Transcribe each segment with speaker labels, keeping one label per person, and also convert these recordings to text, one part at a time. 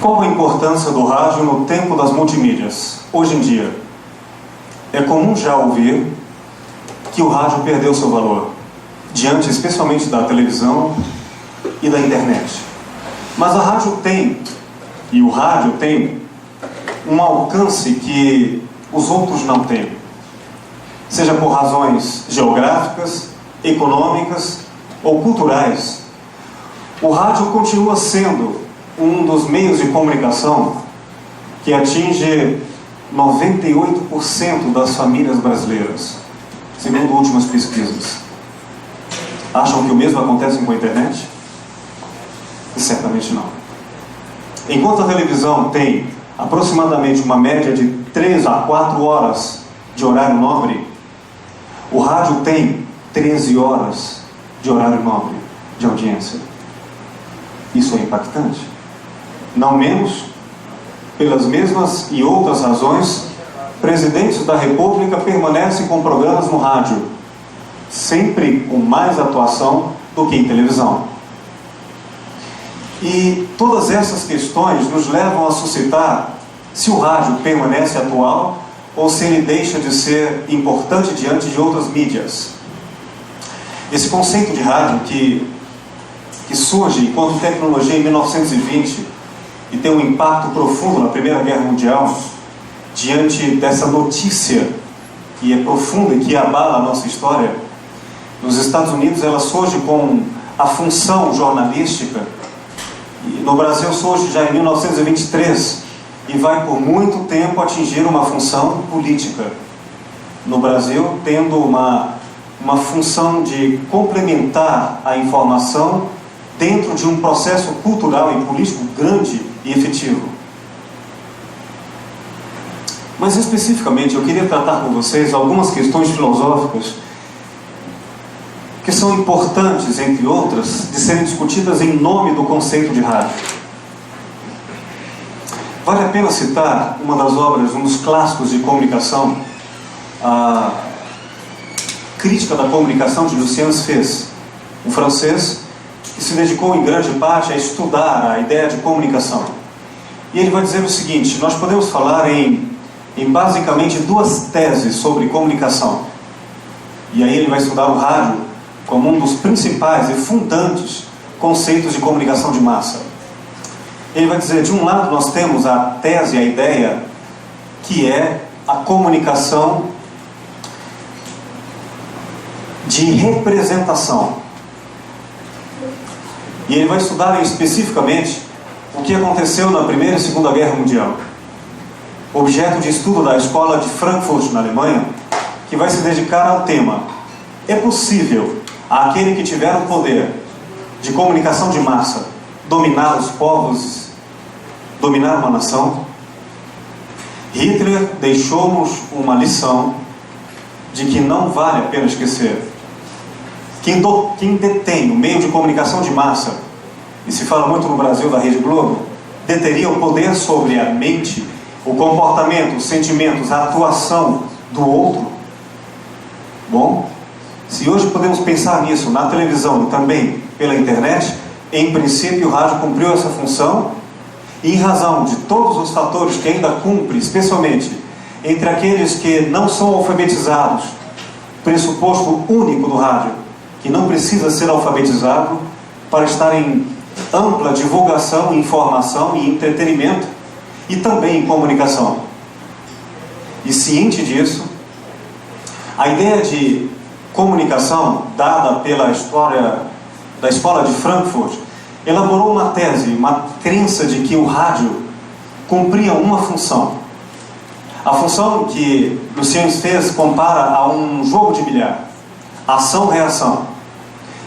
Speaker 1: Qual a importância do rádio no tempo das multimídias? Hoje em dia, é comum já ouvir que o rádio perdeu seu valor, diante especialmente da televisão e da internet. Mas a rádio tem, e o rádio tem, um alcance que os outros não têm. Seja por razões geográficas, econômicas ou culturais, o rádio continua sendo um dos meios de comunicação que atinge 98% das famílias brasileiras, segundo últimas pesquisas. Acham que o mesmo acontece com a internet? Certamente não. Enquanto a televisão tem aproximadamente uma média de 3 a 4 horas de horário nobre, o rádio tem 13 horas de horário nobre de audiência. Isso é impactante. Não menos, pelas mesmas e outras razões, presidentes da República permanecem com programas no rádio, sempre com mais atuação do que em televisão. E todas essas questões nos levam a suscitar se o rádio permanece atual ou se ele deixa de ser importante diante de outras mídias. Esse conceito de rádio que surge enquanto tecnologia em 1920 e tem um impacto profundo na Primeira Guerra Mundial, diante dessa notícia que é profunda e que abala a nossa história. Nos Estados Unidos ela surge com a função jornalística, e no Brasil surge já em 1923 e vai por muito tempo atingir uma função política. No Brasil, tendo uma função de complementar a informação dentro de um processo cultural e político grande e efetivo. Mas especificamente eu queria tratar com vocês algumas questões filosóficas que são importantes, entre outras, de serem discutidas em nome do conceito de rádio. Vale a pena citar uma das obras, um dos clássicos de comunicação, a Crítica da Comunicação de Lucien Fez, um francês que se dedicou em grande parte a estudar a ideia de comunicação. E ele vai dizer o seguinte: nós podemos falar em basicamente 2 teses sobre comunicação. E aí ele vai estudar o rádio como um dos principais e fundantes conceitos de comunicação de massa. Ele vai dizer, de um lado nós temos a tese, a ideia, que é a comunicação de representação. E ele vai estudar especificamente o que aconteceu na Primeira e Segunda Guerra Mundial. Objeto de estudo da Escola de Frankfurt, na Alemanha, que vai se dedicar ao tema: é possível aquele que tiver o poder de comunicação de massa dominar os povos, dominar uma nação? Hitler deixou-nos uma lição de que não vale a pena esquecer. Quem detém o meio de comunicação de massa, e se fala muito no Brasil da Rede Globo, deteria o poder sobre a mente, o comportamento, os sentimentos, a atuação do outro. Bom, se hoje podemos pensar nisso na televisão e também pela internet, em princípio o rádio cumpriu essa função, e em razão de todos os fatores que ainda cumpre, especialmente entre aqueles que não são alfabetizados, pressuposto único do rádio, que não precisa ser alfabetizado para estar em ampla divulgação, informação e entretenimento, e também em comunicação. E ciente disso, a ideia de comunicação dada pela história da Escola de Frankfurt elaborou uma tese, uma crença de que o rádio cumpria uma função. A função que Lucien Fez compara a um jogo de bilhar: ação-reação.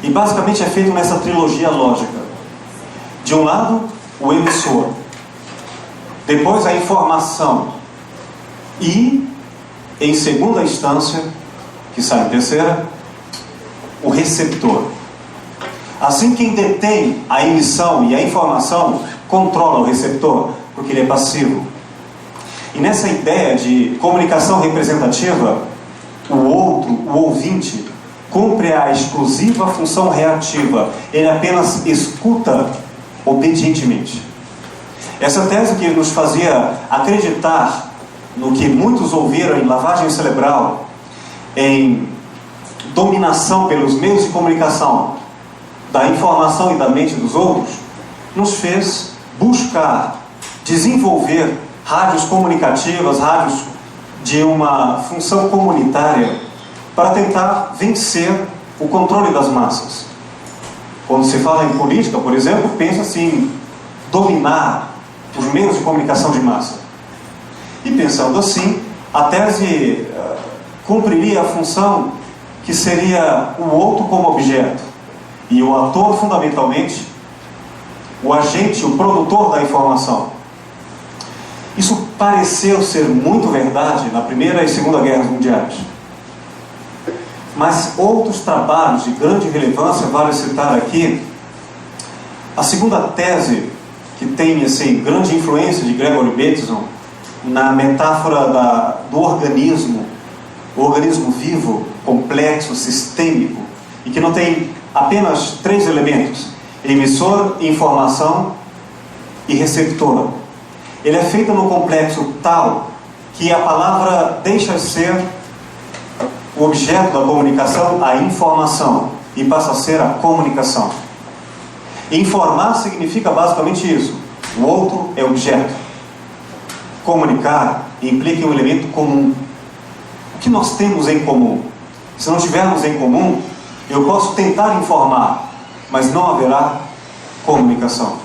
Speaker 1: E basicamente é feito nessa trilogia lógica. De um lado, o emissor. Depois, a informação. E, em segunda instância, que sai em terceira, o receptor. Assim, quem detém a emissão e a informação controla o receptor, porque ele é passivo. E nessa ideia de comunicação representativa, o outro, o ouvinte, cumpre a exclusiva função reativa. Ele apenas escuta obedientemente. Essa tese que nos fazia acreditar no que muitos ouviram em lavagem cerebral, em dominação pelos meios de comunicação da informação e da mente dos outros, nos fez buscar desenvolver rádios comunicativas, rádios de uma função comunitária, para tentar vencer o controle das massas. Quando se fala em política, por exemplo, pensa-se em dominar os meios de comunicação de massa. E pensando assim, a tese cumpriria a função que seria o outro como objeto, e o ator fundamentalmente, o agente, o produtor da informação. Isso pareceu ser muito verdade na Primeira e Segunda Guerras Mundiais. Mas outros trabalhos de grande relevância vale citar aqui. A segunda tese, que tem assim, grande influência de Gregory Bateson, na metáfora do organismo, o organismo vivo, complexo, sistêmico, e que não tem apenas 3 elementos: emissor, informação e receptor. Ele é feito num complexo tal que a palavra deixa de ser o objeto da comunicação, a informação, e passa a ser a comunicação. Informar significa basicamente isso: o outro é objeto. Comunicar implica um elemento comum. O que nós temos em comum? Se não tivermos em comum, eu posso tentar informar, mas não haverá comunicação.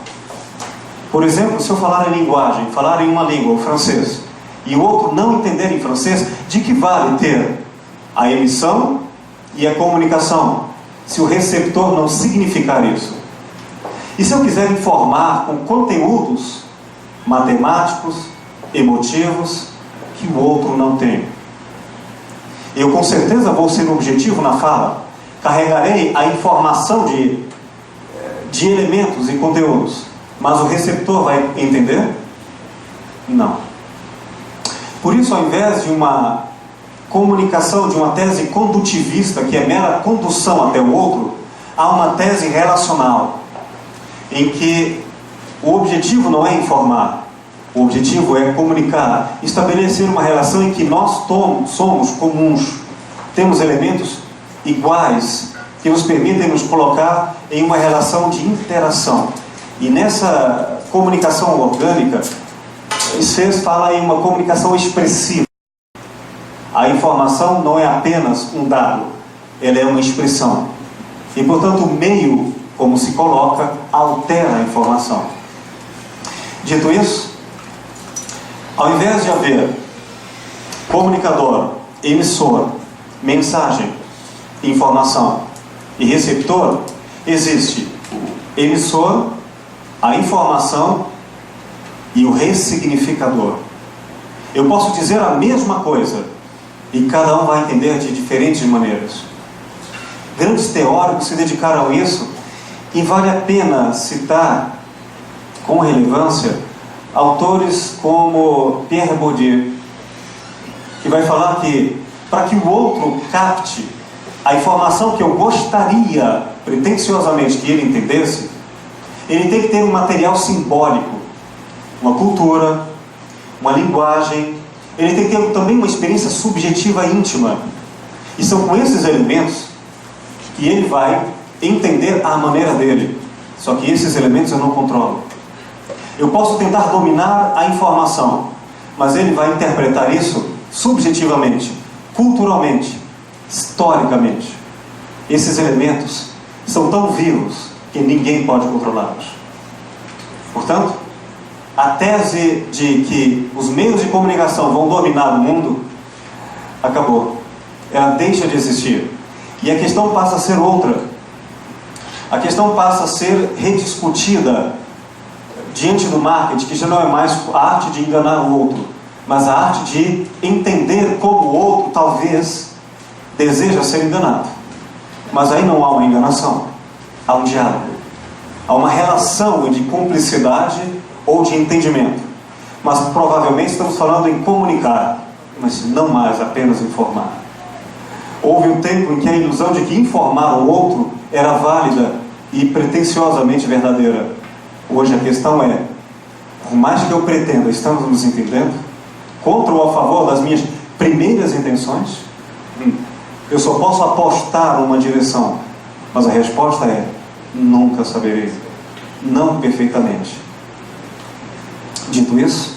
Speaker 1: Por exemplo, se eu falar em linguagem, falar em uma língua, o francês, e o outro não entender em francês, de que vale ter a emissão e a comunicação, se o receptor não significar isso? E se eu quiser informar com conteúdos matemáticos, emotivos, que o outro não tem? Eu com certeza vou ser objetivo na fala, carregarei a informação de elementos e conteúdos, mas o receptor vai entender? Não. Por isso, ao invés de uma comunicação, de uma tese condutivista, que é mera condução até o outro, há uma tese relacional, em que o objetivo não é informar, o objetivo é comunicar, estabelecer uma relação em que nós somos comuns, temos elementos iguais, que nos permitem nos colocar em uma relação de interação. E nessa comunicação orgânica, Sfez fala em uma comunicação expressiva. A informação não é apenas um dado, ela é uma expressão. E, portanto, o meio como se coloca altera a informação. Dito isso, ao invés de haver comunicador, emissor, mensagem, informação e receptor, existe o emissor, a informação e o ressignificador. Eu posso dizer a mesma coisa e cada um vai entender de diferentes maneiras. Grandes teóricos se dedicaram a isso, e vale a pena citar com relevância autores como Pierre Bourdieu, que vai falar que para que o outro capte a informação que eu gostaria pretensiosamente que ele entendesse, ele tem que ter um material simbólico, uma cultura, uma linguagem, ele tem que ter também uma experiência subjetiva íntima. E são com esses elementos que ele vai entender à maneira dele. Só que esses elementos eu não controlo. Eu posso tentar dominar a informação, mas ele vai interpretar isso subjetivamente, culturalmente, historicamente. Esses elementos são tão vivos que ninguém pode controlá-los. Portanto, a tese de que os meios de comunicação vão dominar o mundo acabou. Ela deixa de existir. E a questão passa a ser outra. A questão passa a ser rediscutida diante do marketing, que já não é mais a arte de enganar o outro, mas a arte de entender como o outro talvez deseja ser enganado. Mas aí não há uma enganação, há um diálogo, há uma relação de cumplicidade ou de entendimento. Mas provavelmente estamos falando em comunicar, mas não mais apenas informar. Houve um tempo em que a ilusão de que informar o outro era válida e pretensiosamente verdadeira. Hoje a questão é por mais que eu pretenda, estamos nos entendendo? Contra ou a favor das minhas primeiras intenções? Eu só posso apostar numa direção, mas a resposta é: nunca saberei, não perfeitamente. Dito isso,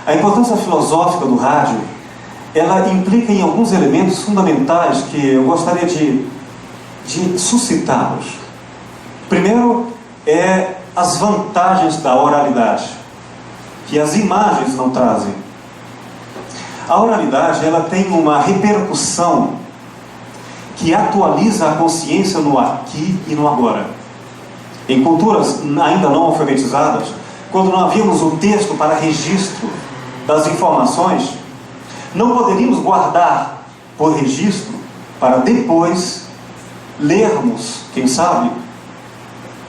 Speaker 1: a importância filosófica do rádio, ela implica em alguns elementos fundamentais que eu gostaria de suscitá-los. Primeiro é as vantagens da oralidade, que as imagens não trazem. A oralidade, ela tem uma repercussão que atualiza a consciência no aqui e no agora. Em culturas ainda não alfabetizadas, quando não havíamos o texto para registro das informações, não poderíamos guardar por registro para depois lermos, quem sabe,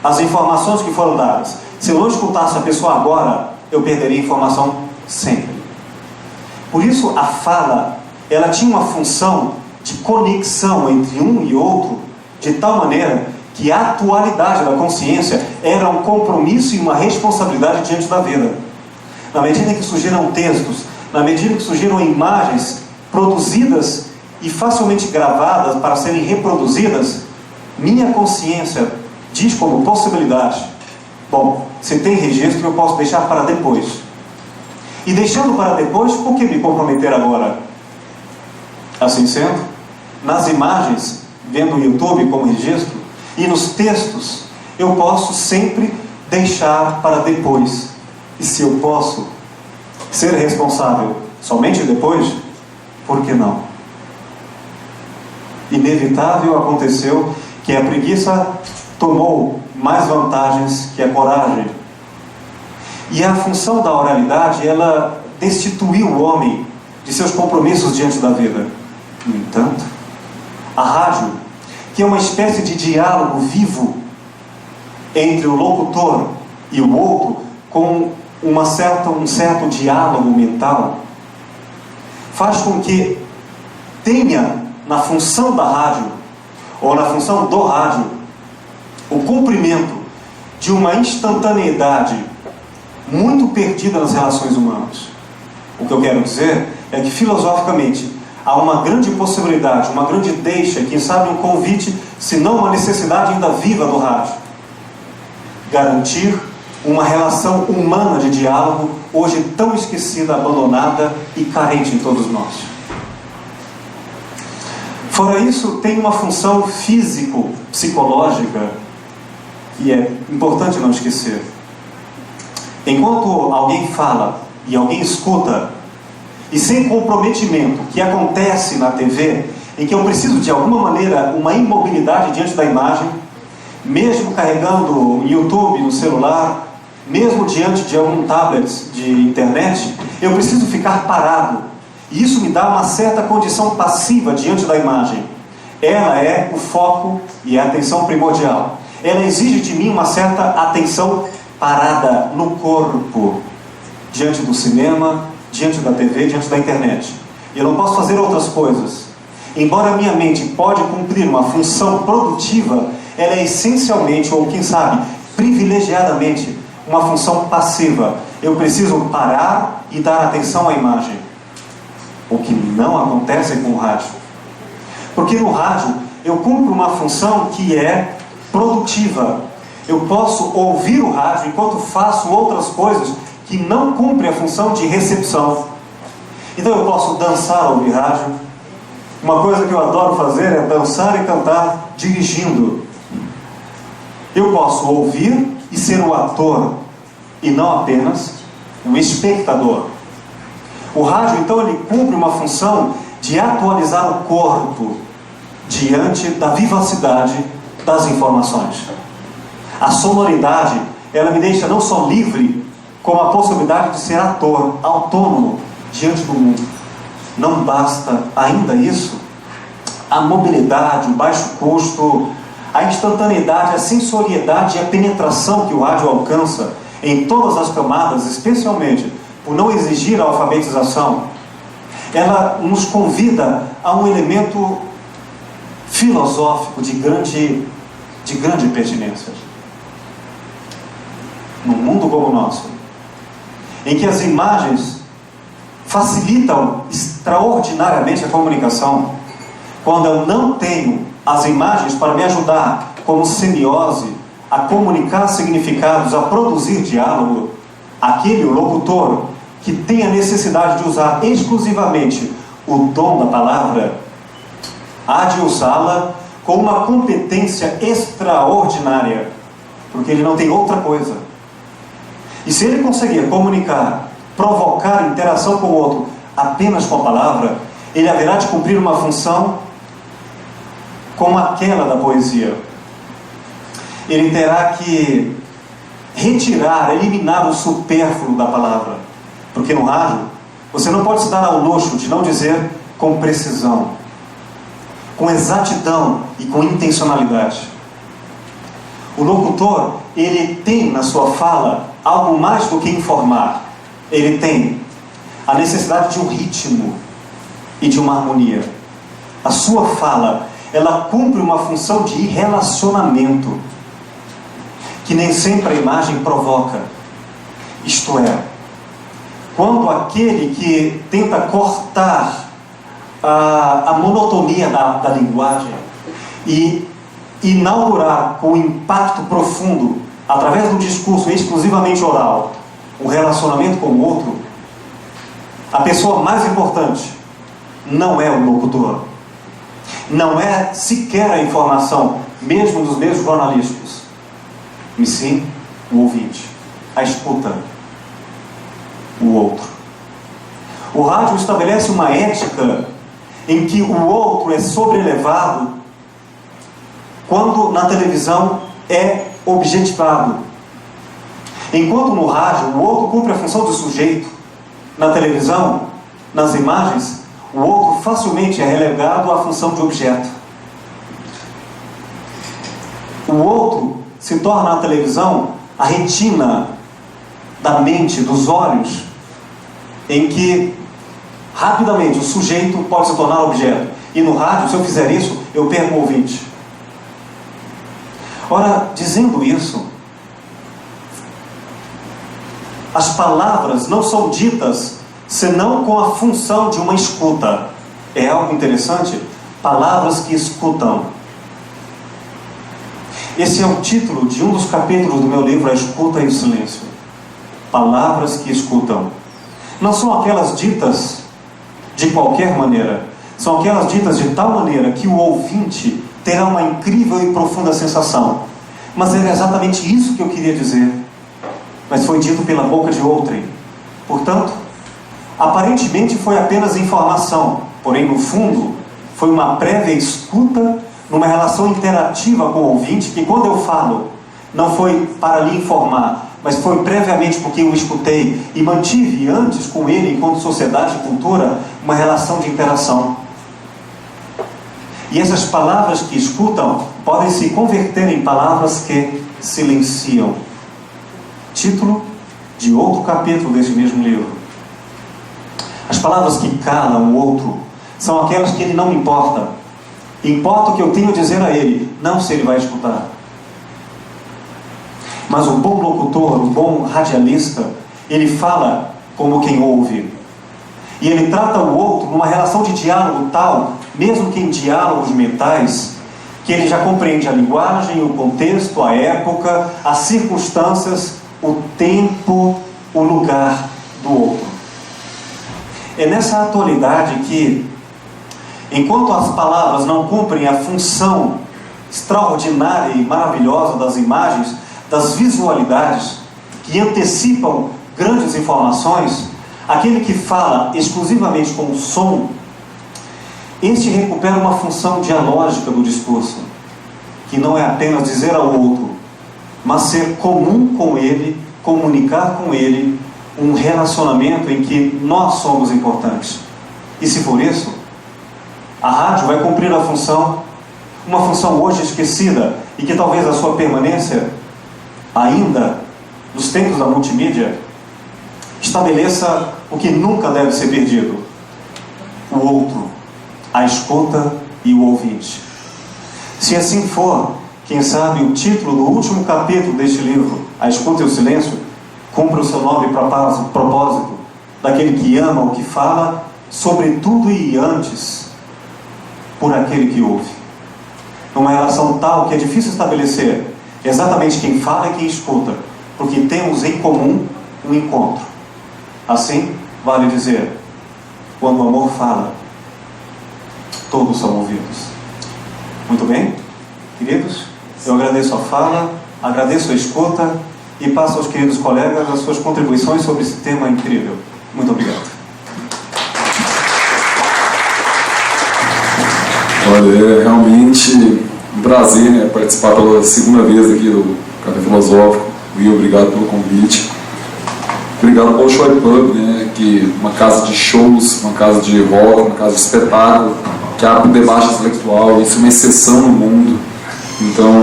Speaker 1: as informações que foram dadas. Se eu não escutasse a pessoa agora, eu perderia informação sempre. Por isso, a fala, ela tinha uma função de conexão entre um e outro, de tal maneira que a atualidade da consciência era um compromisso e uma responsabilidade diante da vida. Na medida em que surgiram textos, na medida em que surgiram imagens produzidas e facilmente gravadas para serem reproduzidas, minha consciência diz como possibilidade: bom, se tem registro, eu posso deixar para depois. E deixando para depois, por que me comprometer agora? Assim sendo, nas imagens, vendo o YouTube como registro, e nos textos, eu posso sempre deixar para depois. E se eu posso ser responsável somente depois, por que não? Inevitável aconteceu que a preguiça tomou mais vantagens que a coragem. E a função da oralidade, ela destituiu o homem de seus compromissos diante da vida. No entanto, a rádio, que é uma espécie de diálogo vivo entre o locutor e o outro, com um certo diálogo mental, faz com que tenha na função da rádio, ou na função do rádio, o cumprimento de uma instantaneidade muito perdida nas relações humanas. O que eu quero dizer é que, filosoficamente, há uma grande possibilidade, uma grande deixa, quem sabe um convite, se não uma necessidade ainda viva do rádio. Garantir uma relação humana de diálogo, hoje tão esquecida, abandonada e carente em todos nós. Fora isso, tem uma função físico-psicológica que é importante não esquecer. Enquanto alguém fala e alguém escuta, e sem comprometimento, que acontece na TV, em que eu preciso de alguma maneira uma imobilidade diante da imagem, mesmo carregando o YouTube no celular, mesmo diante de algum tablet de internet, eu preciso ficar parado. E isso me dá uma certa condição passiva diante da imagem. Ela é o foco e a atenção primordial. Ela exige de mim uma certa atenção parada no corpo, diante do cinema, diante da TV, diante da internet. Eu não posso fazer outras coisas. Embora a minha mente pode cumprir uma função produtiva, ela é essencialmente, ou quem sabe, privilegiadamente, uma função passiva. Eu preciso parar e dar atenção à imagem. O que não acontece com o rádio. Porque no rádio, eu cumpro uma função que é produtiva. Eu posso ouvir o rádio enquanto faço outras coisas que não cumprem a função de recepção. Então eu posso dançar ao ouvir rádio. Uma coisa que eu adoro fazer é dançar e cantar dirigindo. Eu posso ouvir e ser o ator, e não apenas o espectador. O rádio, então, ele cumpre uma função de atualizar o corpo diante da vivacidade das informações. A sonoridade, ela me deixa não só livre, como a possibilidade de ser ator, autônomo, diante do mundo. Não basta ainda isso? A mobilidade, o baixo custo, a instantaneidade, a sensoriedade e a penetração que o rádio alcança em todas as camadas, especialmente por não exigir a alfabetização, ela nos convida a um elemento filosófico de grande pertinência. Num mundo como o nosso, em que as imagens facilitam extraordinariamente a comunicação, quando eu não tenho as imagens para me ajudar como semiose a comunicar significados, a produzir diálogo, aquele locutor que tem a necessidade de usar exclusivamente o dom da palavra, há de usá-la com uma competência extraordinária, porque ele não tem outra coisa. E se ele conseguir comunicar, provocar interação com o outro apenas com a palavra, ele haverá de cumprir uma função como aquela da poesia. Ele terá que retirar, eliminar o supérfluo da palavra, porque no rádio você não pode se dar ao luxo de não dizer com precisão, com exatidão e com intencionalidade. O locutor, ele tem na sua fala algo mais do que informar. Ele tem a necessidade de um ritmo e de uma harmonia. A sua fala, ela cumpre uma função de relacionamento que nem sempre a imagem provoca. Isto é, quando aquele que tenta cortar a monotonia da linguagem e inaugurar com impacto profundo, através do discurso exclusivamente oral, o relacionamento com o outro, a pessoa mais importante não é o locutor, não é sequer a informação, mesmo dos meios jornalísticos, mas sim o ouvinte, a escuta, o outro. O rádio estabelece uma ética em que o outro é sobrelevado quando na televisão é objetivado. Enquanto no rádio o outro cumpre a função de sujeito, na televisão, nas imagens, o outro facilmente é relegado à função de objeto. O outro se torna na televisão a retina da mente, dos olhos, em que rapidamente o sujeito pode se tornar objeto. E no rádio, se eu fizer isso, eu perco o ouvinte. Ora, dizendo isso, as palavras não são ditas senão com a função de uma escuta. É algo interessante? Palavras que escutam. Esse é o título de um dos capítulos do meu livro, A Escuta e o Silêncio. Palavras que escutam. Não são aquelas ditas de qualquer maneira. São aquelas ditas de tal maneira que o ouvinte terá uma incrível e profunda sensação. Mas era exatamente isso que eu queria dizer. Mas foi dito pela boca de outrem. Portanto, aparentemente foi apenas informação. Porém, no fundo, foi uma prévia escuta numa relação interativa com o ouvinte, que quando eu falo, não foi para lhe informar, mas foi previamente porque eu escutei e mantive antes com ele, enquanto sociedade e cultura, uma relação de interação. E essas palavras que escutam podem se converter em palavras que silenciam. Título de outro capítulo desse mesmo livro. As palavras que calam o outro são aquelas que ele não importa. Importa o que eu tenho a dizer a ele, não se ele vai escutar. Mas o bom locutor, o bom radialista, ele fala como quem ouve. E ele trata o outro numa relação de diálogo tal, mesmo que em diálogos mentais, que ele já compreende a linguagem, o contexto, a época, as circunstâncias, o tempo, o lugar do outro. É nessa atualidade que, enquanto as palavras não cumprem a função extraordinária e maravilhosa das imagens, das visualidades, que antecipam grandes informações, aquele que fala exclusivamente com o som, este recupera uma função dialógica do discurso, que não é apenas dizer ao outro, mas ser comum com ele, comunicar com ele, um relacionamento em que nós somos importantes. E se for isso, a rádio vai cumprir a função, uma função hoje esquecida, e que talvez a sua permanência, ainda nos tempos da multimídia, estabeleça o que nunca deve ser perdido: o outro, a escuta e o ouvinte. Se assim for, quem sabe o título do último capítulo deste livro, A Escuta e o Silêncio, cumpra o seu nobre propósito daquele que ama o que fala, sobretudo e antes, por aquele que ouve. Numa relação tal que é difícil estabelecer exatamente quem fala e quem escuta, porque temos em comum um encontro. Assim, vale dizer, quando o amor fala, todos são ouvidos. Muito bem, queridos, eu agradeço a fala, agradeço a escuta e passo aos queridos colegas as suas contribuições sobre esse tema incrível. Muito obrigado.
Speaker 2: Olha, é realmente um prazer, né, participar pela segunda vez aqui do Café Filosófico. Will, obrigado pelo convite. Obrigado ao Bolshoi Pub, né, que uma casa de shows, uma casa de rock, uma casa de espetáculo, que abre o debate intelectual. Isso é uma exceção no mundo. Então,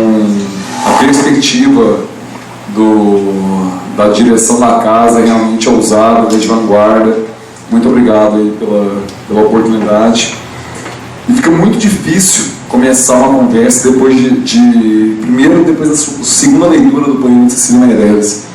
Speaker 2: a perspectiva da direção da casa é realmente ousada, de vanguarda. Muito obrigado aí pela oportunidade. E fica muito difícil começar uma conversa depois depois da segunda leitura do poema de Cecília Meirelles.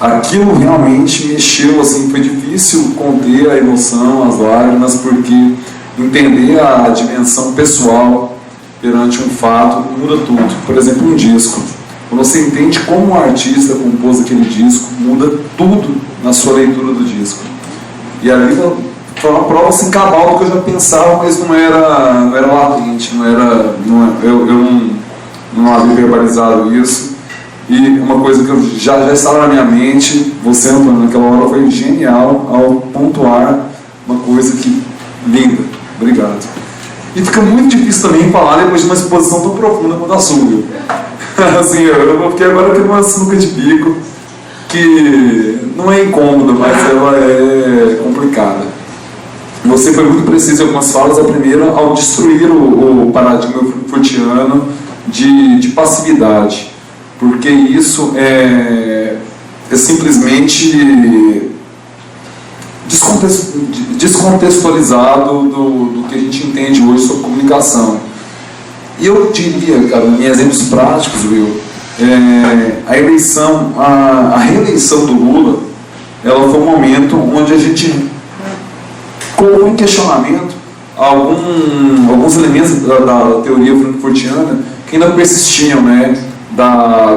Speaker 2: Aquilo realmente mexeu, assim, foi difícil conter a emoção, as lágrimas, porque entender a dimensão pessoal perante um fato muda tudo. Por exemplo, um disco. Quando você entende como o artista compôs aquele disco, muda tudo na sua leitura do disco. E ali foi uma prova assim, cabal do que eu já pensava, mas não era latente, eu não havia verbalizado isso. E uma coisa que eu já estava na minha mente, você, Antônio, naquela hora foi genial ao pontuar uma coisa que linda. Obrigado. E fica muito difícil também falar depois de uma exposição tão profunda quanto a sua. Assim, eu fiquei agora aqui numa sinuca de bico que não é incômoda, mas ela é complicada. Você foi muito preciso em algumas falas. A primeira, ao destruir o paradigma frankfurtiano de passividade, porque isso é simplesmente descontextualizado do que a gente entende hoje sobre comunicação. E eu diria, cara, em exemplos práticos, Will, a reeleição do Lula, ela foi um momento onde a gente colocou em questionamento alguns elementos da teoria frankfurtiana que ainda persistiam, né,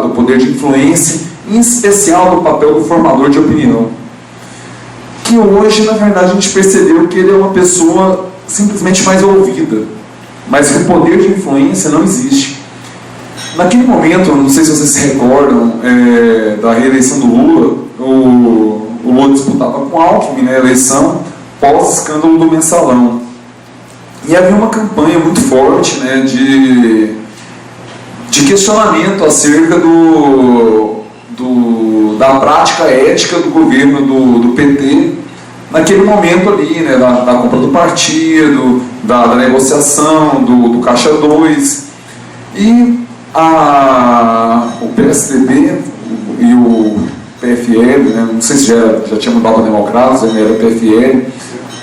Speaker 2: do poder de influência, em especial do papel do formador de opinião. Que hoje, na verdade, a gente percebeu que ele é uma pessoa simplesmente mais ouvida, mas que o poder de influência não existe. Naquele momento, não sei se vocês se recordam da reeleição do Lula, o Lula disputava com o Alckmin, né, a eleição pós-escândalo do Mensalão. E havia uma campanha muito forte, né, de questionamento acerca da prática ética do governo do PT naquele momento ali, né, da compra do partido, da negociação, do Caixa 2. E o PSDB e o PFL, né, não sei se já tinha mudado a Democratas, era o PFL,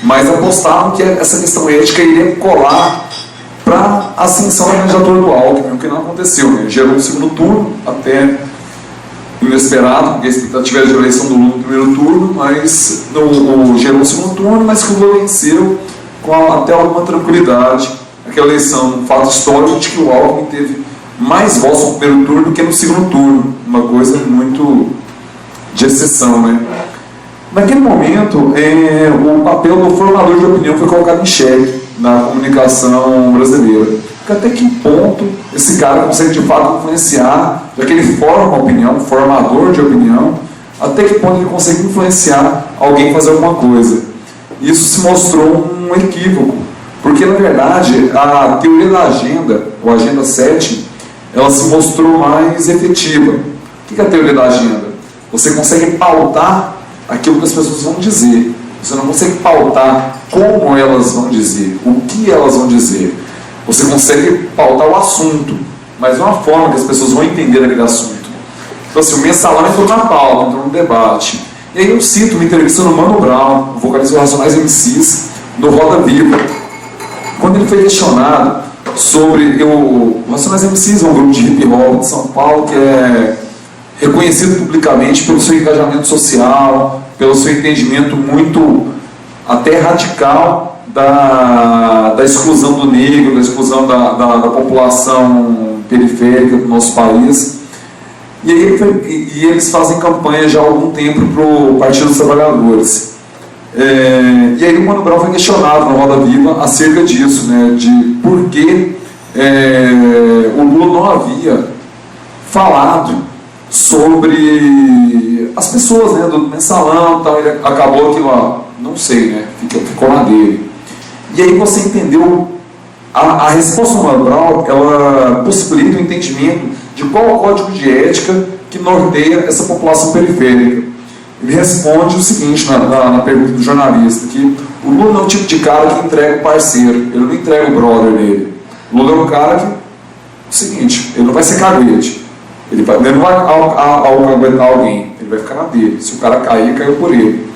Speaker 2: mas apostavam que essa questão ética iria colar para a ascensão da candidatura do Alckmin, o que não aconteceu, né? Gerou um segundo turno, até inesperado, porque a expectativa era de eleição do Lula no primeiro turno, mas gerou um segundo turno, mas que o Lula venceu com até alguma tranquilidade aquela eleição. Um fato histórico de que o Alckmin teve mais votos no primeiro turno do que no segundo turno, uma coisa muito de exceção, né? Naquele momento, o papel do formador de opinião foi colocado em xeque na comunicação brasileira. Até que ponto esse cara consegue de fato influenciar, já que ele forma a opinião, formador de opinião, até que ponto ele consegue influenciar alguém a fazer alguma coisa. Isso se mostrou um equívoco, porque na verdade a teoria da agenda, ou agenda 7, ela se mostrou mais efetiva. O que é a teoria da agenda? Você consegue pautar aquilo que as pessoas vão dizer. Você não consegue pautar como elas vão dizer, o que elas vão dizer. Você consegue pautar o assunto, mas não a forma que as pessoas vão entender aquele assunto. Então assim, o Mensalão entrou na pauta, entrou no debate. E aí eu cito uma entrevista no Mano Brown, o vocalista do Racionais MCs, do Roda Viva. Quando ele foi questionado sobre o Racionais MCs, um grupo de hip hop de São Paulo que é reconhecido publicamente pelo seu engajamento social, pelo seu entendimento muito até radical da exclusão do negro, da exclusão da população periférica do nosso país. E eles fazem campanha já há algum tempo para o Partido dos Trabalhadores. E aí o Mano Brown foi questionado na Roda Viva acerca disso, né, de por que o Lula não havia falado sobre as pessoas, né, do mensalão e tal. Ele acabou aquilo lá, não sei, né, ficou na dele. E aí você entendeu, a resposta do Mano Brown, ela possibilita o entendimento de qual é o código de ética que norteia essa população periférica. Ele responde o seguinte na pergunta do jornalista, que o Lula é o tipo de cara que entrega o parceiro, ele não entrega o brother dele. O Lula é um cara que, o seguinte, ele não vai ser caguete, ele não vai aguentar alguém, ele vai ficar na dele. Se o cara cair, caiu por ele.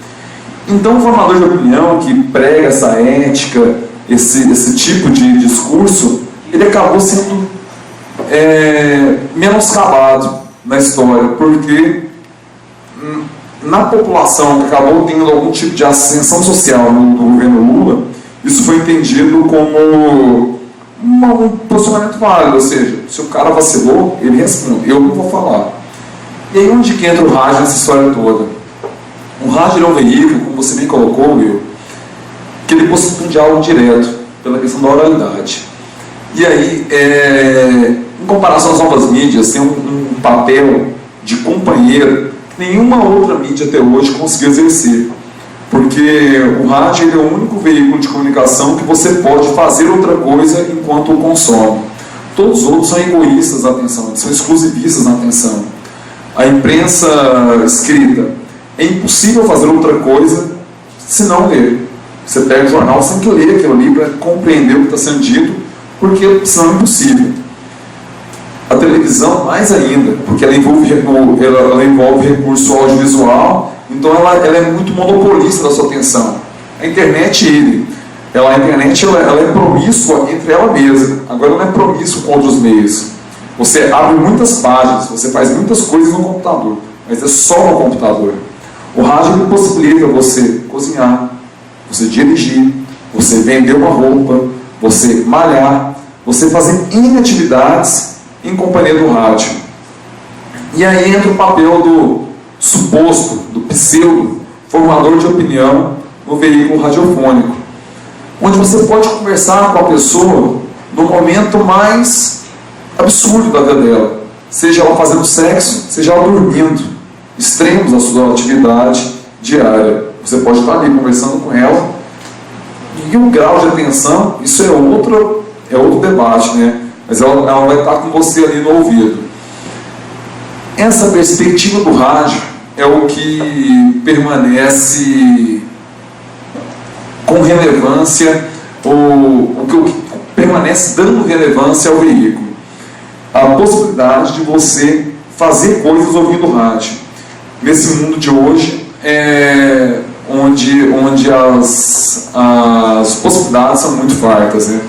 Speaker 2: Então o formador de opinião que prega essa ética, esse tipo de discurso, ele acabou sendo menoscabado na história, porque na população que acabou tendo algum tipo de ascensão social no governo Lula, isso foi entendido como um posicionamento válido, ou seja, se o cara vacilou, ele responde, eu não vou falar. E aí onde que entra o rádio nessa história toda? O rádio é um veículo, como você bem colocou, Will, que ele possibilita um diálogo direto, pela questão da oralidade. E aí, em comparação às novas mídias, tem um papel de companheiro que nenhuma outra mídia até hoje conseguiu exercer. Porque o rádio ele é o único veículo de comunicação que você pode fazer outra coisa enquanto o consome. Todos os outros são egoístas na atenção, são exclusivistas na atenção. A imprensa escrita, é impossível fazer outra coisa se não ler. Você pega o jornal, você tem que ler aquilo ali para compreender o que está sendo dito, porque senão é impossível. A televisão, mais ainda, porque ela envolve recurso audiovisual, então ela é muito monopolista da sua atenção. A internet, ela é promíscua entre ela mesma, agora ela não é promíscua com outros meios. Você abre muitas páginas, você faz muitas coisas no computador, mas é só no computador. O rádio possibilita você cozinhar, você dirigir, você vender uma roupa, você malhar, você fazer N atividades em companhia do rádio. E aí entra o papel do suposto, do pseudo formador de opinião no veículo radiofônico, onde você pode conversar com a pessoa no momento mais absurdo da vida dela, seja ela fazendo sexo, seja ela dormindo, extremos da sua atividade diária. Você pode estar ali conversando com ela, e o grau de atenção, isso é outro debate, né? Mas ela vai estar com você ali no ouvido. Essa perspectiva do rádio é o que permanece com relevância, o que permanece dando relevância ao veículo. A possibilidade de você fazer coisas ouvindo rádio. Nesse mundo de hoje, onde as possibilidades são muito fartas, né?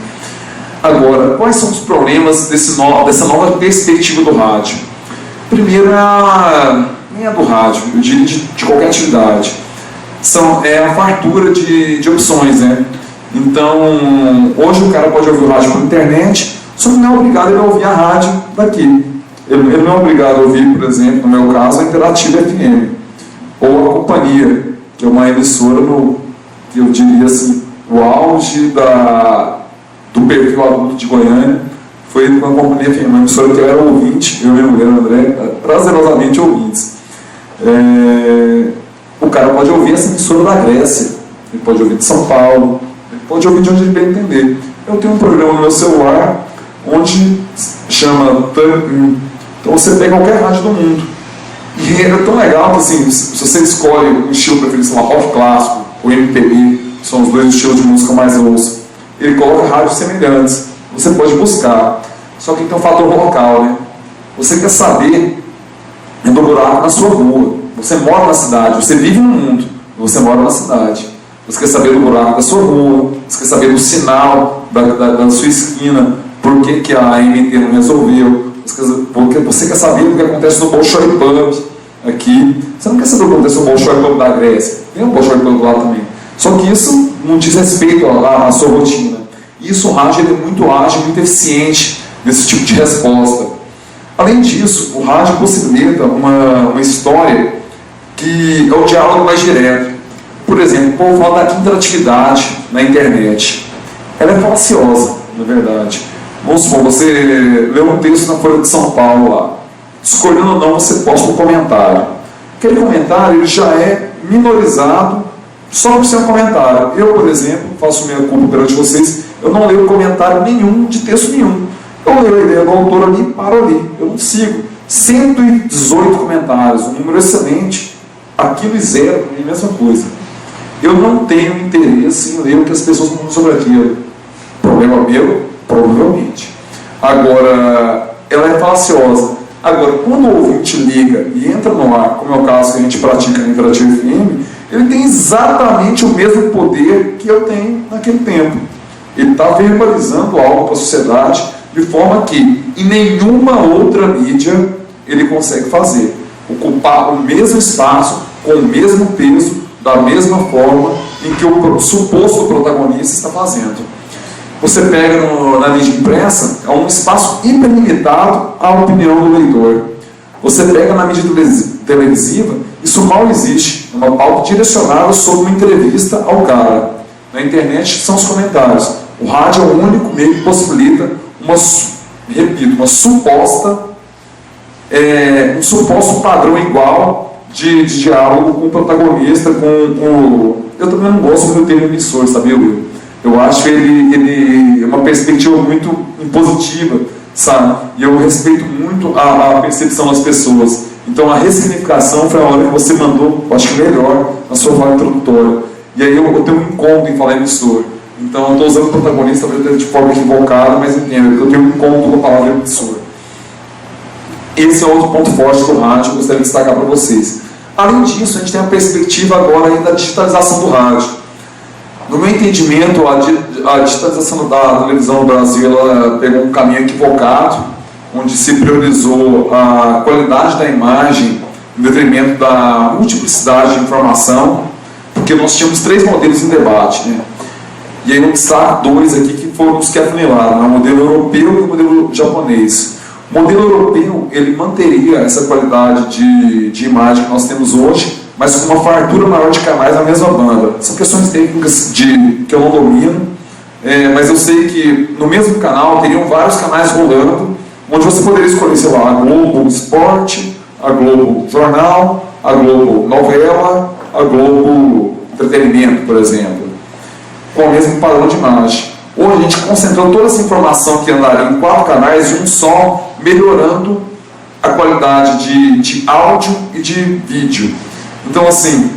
Speaker 2: Agora, quais são os problemas dessa nova perspectiva do rádio? Primeiro, nem é do rádio, eu diria de qualquer atividade. É a fartura de opções, né? Então, hoje o cara pode ouvir o rádio pela internet, só que não é obrigado a ouvir a rádio daqui. Ele não é obrigado a ouvir, por exemplo, no meu caso, a Interativa FM, ou a Companhia, que é uma emissora que eu diria assim, o auge do perfil adulto de Goiânia, foi com a Companhia FM, uma emissora que eu era ouvinte, eu e a mulher André, prazerosamente ouvintes. O cara pode ouvir essa emissora da Grécia, ele pode ouvir de São Paulo, ele pode ouvir de onde ele bem entender. Eu tenho um programa no meu celular, onde chama então você pega qualquer rádio do mundo. E é tão legal que assim, se você escolhe um estilo preferido, sei lá, rock clássico ou MPB, que são os dois estilos de música mais ouço, ele coloca rádios semelhantes. Você pode buscar. Só que tem um fator local, né? Você quer saber do buraco na sua rua. Você mora na cidade, você vive no mundo, você mora na cidade. Você quer saber do buraco da sua rua, você quer saber do sinal da sua esquina, por que a AMT não resolveu. Você quer saber do que acontece no Bolshoi Pub aqui. Você não quer saber o que acontece no Bolshoi Pub da Grécia. Tem um Bolshoi Pub lá também. Só que isso não diz respeito à sua rotina. E isso, o rádio ele é muito ágil, muito eficiente nesse tipo de resposta. Além disso, o rádio possibilita uma história que é o diálogo mais direto. Por exemplo, o povo fala da interatividade na internet. Ela é falaciosa, na verdade. Vamos supor, você lê um texto na Folha de São Paulo lá. Escolhendo ou não, você posta um comentário. Aquele comentário ele já é minorizado só por ser um comentário. Eu, por exemplo, faço minha culpa perante vocês, eu não leio comentário nenhum de texto nenhum. Eu leio a ideia do autor ali e paro ali. Eu não sigo. 118 comentários, um número excelente. Aquilo e zero, é a mesma coisa. Eu não tenho interesse em ler o que as pessoas falam sobre aquilo. Problema meu? Provavelmente. Agora, ela é falaciosa. Agora, quando o ouvinte liga e entra no ar, como é o caso que a gente pratica na Interativa FM, ele tem exatamente o mesmo poder que eu tenho naquele tempo. Ele está verbalizando algo para a sociedade de forma que em nenhuma outra mídia ele consegue fazer. Ocupar o mesmo espaço, com o mesmo peso, da mesma forma em que o suposto protagonista está fazendo. Você pega na mídia impressa, é um espaço hiperlimitado à opinião do leitor. Você pega na mídia televisiva, isso mal existe. É uma pauta direcionada sobre uma entrevista ao cara. Na internet são os comentários. O rádio é o único meio que possibilita um suposto padrão igual de diálogo com o protagonista, com o... Eu também não gosto do termo emissor, sabia, Will? Eu acho ele é uma perspectiva muito impositiva, sabe? E eu respeito muito a percepção das pessoas. Então a ressignificação foi a hora que você mandou, eu acho que melhor, na sua fala introdutória. E aí eu tenho um incômodo em falar emissor. Então eu estou usando protagonista de forma equivocada, mas entendo, eu tenho um incômodo com a palavra emissor. Esse é outro ponto forte do rádio que eu gostaria de destacar para vocês. Além disso, a gente tem a perspectiva agora aí da digitalização do rádio. No meu entendimento, a digitalização da televisão no Brasil ela pegou um caminho equivocado, onde se priorizou a qualidade da imagem em detrimento da multiplicidade de informação, porque nós tínhamos 3 modelos em debate, né? E aí eu destaco 2 aqui que foram os que afunilaram, né? O modelo europeu e o modelo japonês. O modelo europeu ele manteria essa qualidade de imagem que nós temos hoje, mas com uma fartura maior de canais na mesma banda. São questões técnicas que eu não domino, mas eu sei que no mesmo canal teriam vários canais rolando, onde você poderia escolher, sei lá, a Globo Esporte, a Globo Jornal, a Globo Novela, a Globo Entretenimento, por exemplo, com o mesmo padrão de imagem. Hoje a gente concentrou toda essa informação que andaria em 4 canais em um só, melhorando a qualidade de áudio e de vídeo. Então, assim,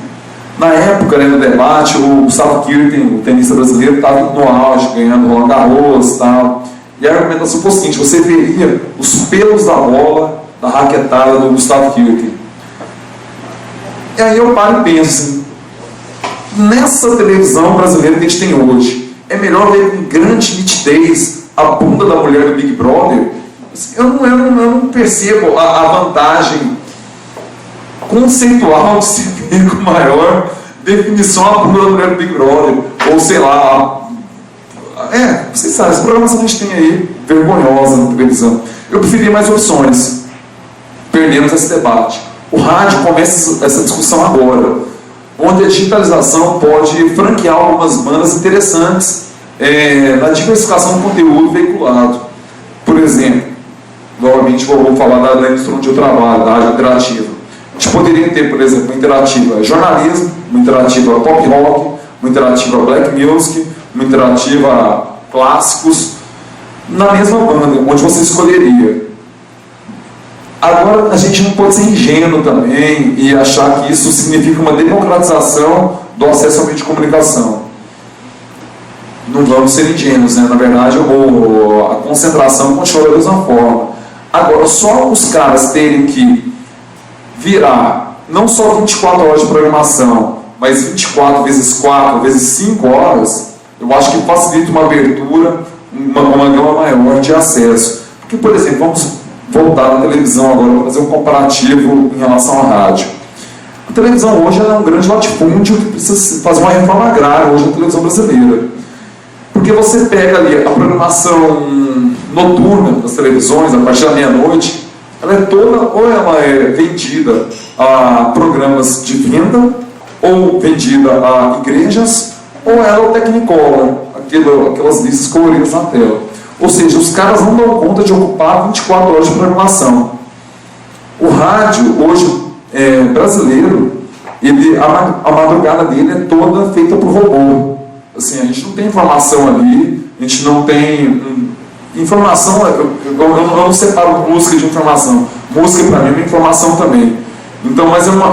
Speaker 2: na época, né, no debate, o Gustavo Kirten, o tenista brasileiro, estava no auge, ganhando Roland Garros e tal. E a argumentação foi o seguinte: você veria os pelos da bola, da raquetada do Gustavo Kirten. E aí eu paro e penso assim, nessa televisão brasileira que a gente tem hoje, é melhor ver com grande nitidez a bunda da mulher do Big Brother? Eu não percebo a vantagem conceitual de ser ver com maior definição a bunda da mulher do Big Brother, ou sei lá, vocês sabem, essa programação que a gente tem aí, vergonhosa na televisão. Eu preferia mais opções. Perdemos esse debate. O rádio começa essa discussão agora, onde a digitalização pode franquear algumas bandas interessantes na diversificação do conteúdo veiculado. Por exemplo, novamente vou falar da indústria onde eu trabalho, da rádio interativa. A gente poderia ter, por exemplo, uma interativa jornalismo, uma interativa pop rock, uma interativa black music, uma interativa clássicos, na mesma banda, onde você escolheria. Agora, a gente não pode ser ingênuo também e achar que isso significa uma democratização do acesso ao meio de comunicação. Não vamos ser ingênuos, né? Na verdade, a concentração continua da mesma forma. Agora, só os caras terem que virar não só 24 horas de programação, mas 24 vezes 4 vezes 5 horas, eu acho que facilita uma abertura, uma gama maior de acesso. Porque, por exemplo, voltar à televisão agora para fazer um comparativo em relação à rádio. A televisão hoje é um grande latifúndio que precisa fazer uma reforma agrária hoje na televisão brasileira. Porque você pega ali a programação noturna das televisões, a partir da meia-noite, ela é toda, ou ela é vendida a programas de venda, ou vendida a igrejas, ou ela é o Technicolor, aquelas listas coloridas na tela. Ou seja, os caras não dão conta de ocupar 24 horas de programação. O rádio, hoje, brasileiro, a madrugada dele é toda feita por robô. Assim, a gente não tem informação ali, a gente não tem... informação, eu não separo música de informação. Música, para mim, é uma informação também. Então, mas é uma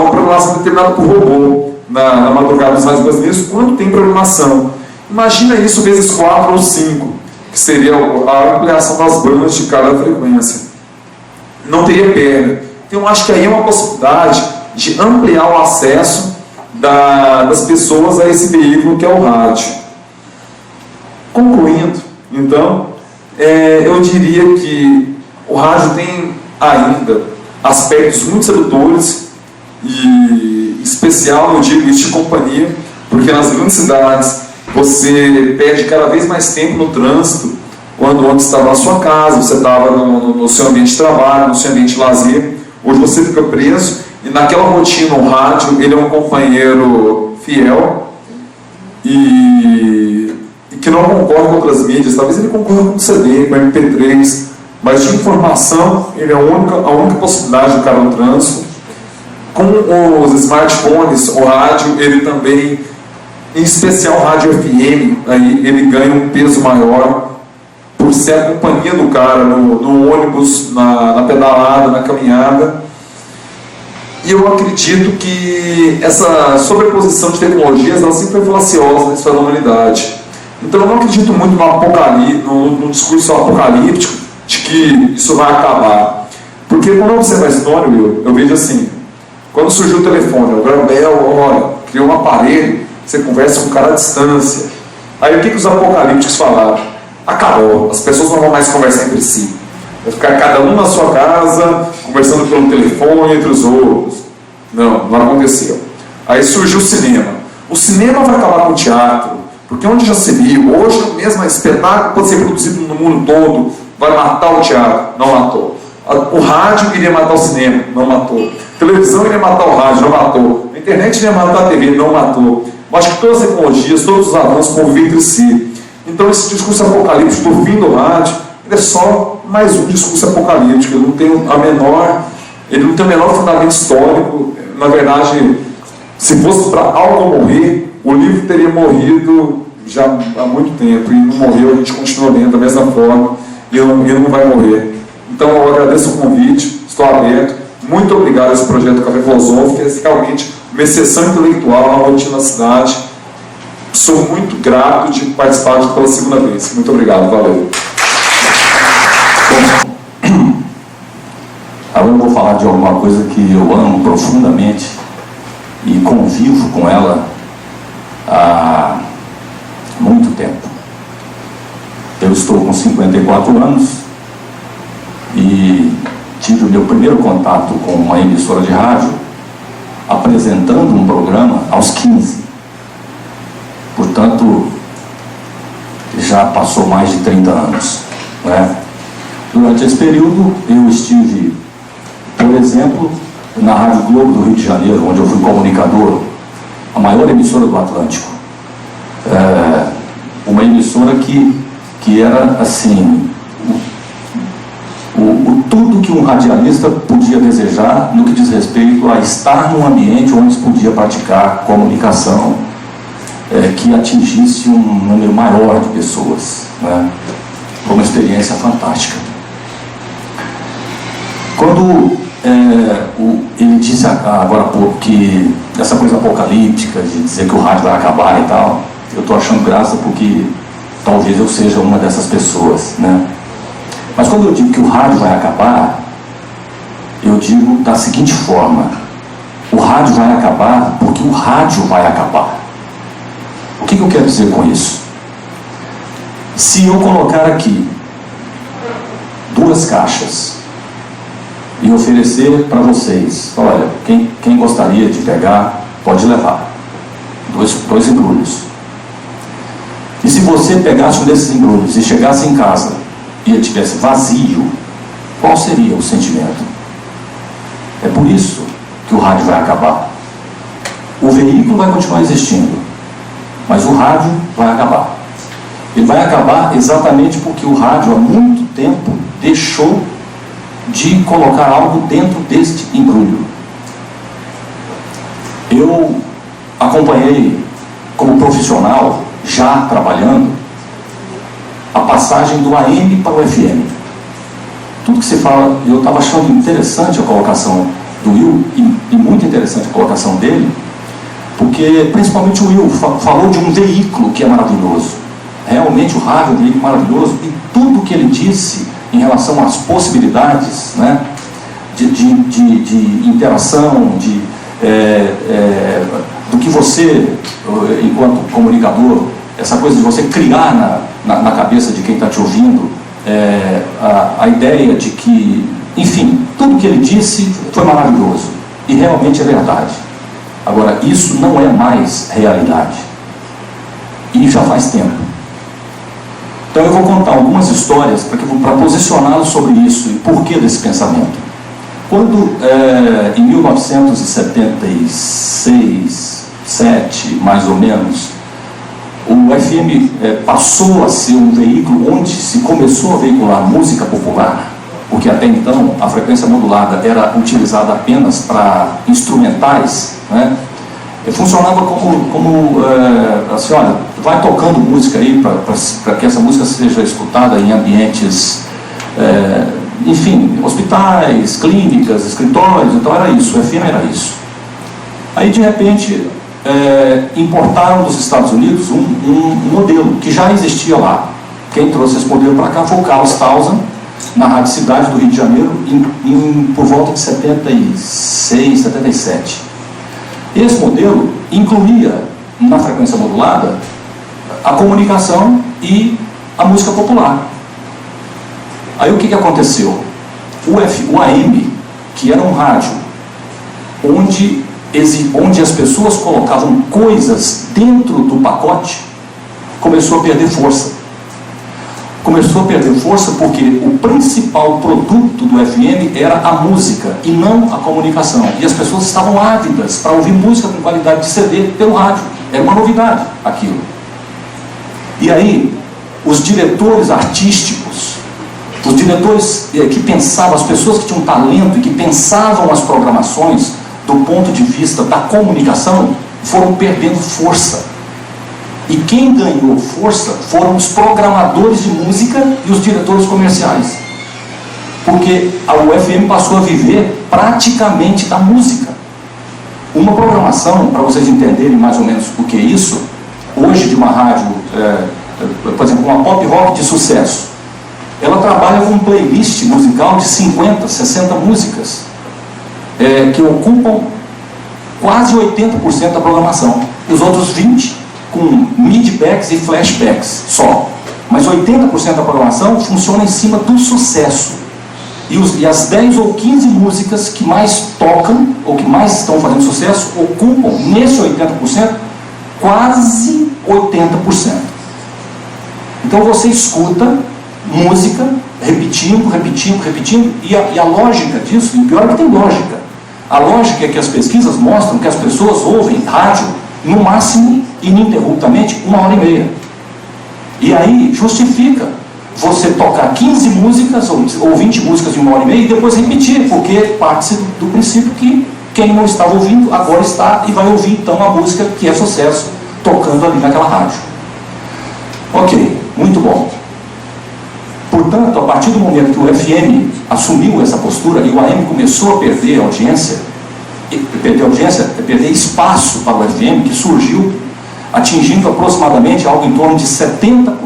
Speaker 2: programação determinada por robô na madrugada dos rádios brasileiros, quando tem programação. Imagina isso vezes 4 ou 5, que seria a ampliação das bandas de cada frequência. Não teria perda. Então, eu acho que aí é uma possibilidade de ampliar o acesso das pessoas a esse veículo que é o rádio. Concluindo, então, eu diria que o rádio tem ainda aspectos muito sedutores e especial, eu digo isso de companhia, porque nas grandes cidades você perde cada vez mais tempo no trânsito, quando você estava na sua casa, você estava no seu ambiente de trabalho, no seu ambiente de lazer. Hoje você fica preso e naquela rotina o rádio ele é um companheiro fiel e que não concorre com outras mídias. Talvez ele concorra com o CD, com o MP3, mas de informação ele é a única possibilidade do cara no trânsito. Com os smartphones, o rádio, ele também, em especial o rádio FM, aí ele ganha um peso maior por ser a companhia do cara no ônibus, na pedalada, na caminhada. E eu acredito que essa sobreposição de tecnologias ela sempre foi falaciosa na história da humanidade. Então eu não acredito muito no discurso apocalíptico de que isso vai acabar. Porque quando você vai história, eu vejo assim, quando surgiu o telefone, o Graham Bell, olha, criou um aparelho, você conversa com o cara à distância. Aí o que os apocalípticos falaram? Acabou, as pessoas não vão mais conversar entre si. Vai ficar cada um na sua casa, conversando pelo telefone entre os outros. Não aconteceu. Aí surgiu o cinema. O cinema vai acabar com o teatro, porque onde já se viu, hoje o mesmo espetáculo pode ser produzido no mundo todo, vai matar o teatro, não matou. O rádio iria matar o cinema, não matou. A televisão iria matar o rádio, não matou. A internet iria matar a TV, não matou. Eu acho que todas as tecnologias, todos os avanços convivem entre si. Então esse discurso apocalíptico do fim do rádio, ele é só mais um discurso apocalíptico, ele não tem o menor fundamento histórico. Na verdade, se fosse para algo morrer, o livro teria morrido já há muito tempo, e não morreu, a gente continua lendo da mesma forma, e não vai morrer. Então eu agradeço o convite, estou aberto, muito obrigado a esse projeto Café Filosófico, que é realmente uma exceção intelectual na rotina da cidade. Sou muito grato de participar pela segunda vez. Muito obrigado, valeu.
Speaker 3: Agora eu vou falar de alguma coisa que eu amo profundamente e convivo com ela há muito tempo. Eu estou com 54 anos e tive o meu primeiro contato com uma emissora de rádio apresentando um programa aos 15. Portanto, já passou mais de 30 anos, né? Durante esse período, eu estive, por exemplo, na Rádio Globo do Rio de Janeiro, onde eu fui comunicador, a maior emissora do Atlântico. Uma emissora que era, assim, tudo que um radialista podia desejar no que diz respeito a estar num ambiente onde se podia praticar comunicação, que atingisse um número maior de pessoas, né? Foi uma experiência fantástica. Quando ele disse agora há pouco que essa coisa apocalíptica de dizer que o rádio vai acabar e tal, eu estou achando graça porque talvez eu seja uma dessas pessoas, né? Mas quando eu digo que o rádio vai acabar, eu digo da seguinte forma: o rádio vai acabar porque o rádio vai acabar. O que eu quero dizer com isso? Se eu colocar aqui 2 caixas e oferecer para vocês: olha, quem gostaria de pegar, pode levar. 2 embrulhos. E se você pegasse um desses embrulhos e chegasse em casa e ele estivesse vazio, qual seria o sentimento? É por isso que o rádio vai acabar. O veículo vai continuar existindo, mas o rádio vai acabar. Ele vai acabar exatamente porque o rádio há muito tempo deixou de colocar algo dentro deste embrulho. Eu acompanhei como profissional, já trabalhando, a passagem do AM para o FM. Tudo que se fala, eu estava achando interessante a colocação do Will, e muito interessante a colocação dele, porque principalmente o Will falou de um veículo que é maravilhoso. Realmente o rádio é um veículo maravilhoso, e tudo que ele disse em relação às possibilidades, né, de interação, do que você, enquanto comunicador, essa coisa de você criar na cabeça de quem está te ouvindo, a ideia de que, enfim, tudo que ele disse foi maravilhoso, e realmente é verdade. Agora, isso não é mais realidade, e já faz tempo. Então eu vou contar algumas histórias para posicioná-lo sobre isso e porquê desse pensamento. Quando, em 1976, 7, mais ou menos, o FM passou a ser um veículo onde se começou a veicular música popular, porque até então a frequência modulada era utilizada apenas para instrumentais, né? Funcionava como assim, olha, vai tocando música aí para que essa música seja escutada em ambientes, enfim, hospitais, clínicas, escritórios. Então era isso, o FM era isso. Aí de repente importaram dos Estados Unidos um modelo que já existia lá. Quem trouxe esse modelo para cá foi o Carlos Townsend, na Rádio Cidade do Rio de Janeiro, por volta de 76, 77. Esse modelo incluía na frequência modulada a comunicação e a música popular. Aí o que aconteceu? O AM, que era um rádio onde as pessoas colocavam coisas dentro do pacote, começou a perder força. Começou a perder força porque o principal produto do FM era a música e não a comunicação. E as pessoas estavam ávidas para ouvir música com qualidade de CD pelo rádio. Era uma novidade aquilo. E aí, os diretores artísticos, os diretores que pensavam, as pessoas que tinham talento e que pensavam as programações do ponto de vista da comunicação, foram perdendo força. E quem ganhou força foram os programadores de música e os diretores comerciais. Porque o FM passou a viver praticamente da música. Uma programação, para vocês entenderem mais ou menos o que é isso, hoje de uma rádio, por exemplo, uma pop rock de sucesso, ela trabalha com um playlist musical de 50, 60 músicas, que ocupam quase 80% da programação. Os outros 20% com midbacks e flashbacks só. Mas 80% da programação funciona em cima do sucesso. E as 10 ou 15 músicas que mais tocam, ou que mais estão fazendo sucesso, ocupam, nesse 80%, quase 80%. Então você escuta música, repetindo, e a lógica disso, e pior é que tem lógica. A lógica é que as pesquisas mostram que as pessoas ouvem rádio, no máximo, ininterruptamente, 1h30. E aí justifica você tocar 15 músicas ou 20 músicas de 1h30 e depois repetir, porque parte-se do princípio que quem não estava ouvindo agora está e vai ouvir então a música que é sucesso tocando ali naquela rádio. Ok, muito bom. Portanto, a partir do momento que o FM assumiu essa postura e o AM começou a perder audiência, perder espaço para o FM, que surgiu atingindo aproximadamente algo em torno de 70%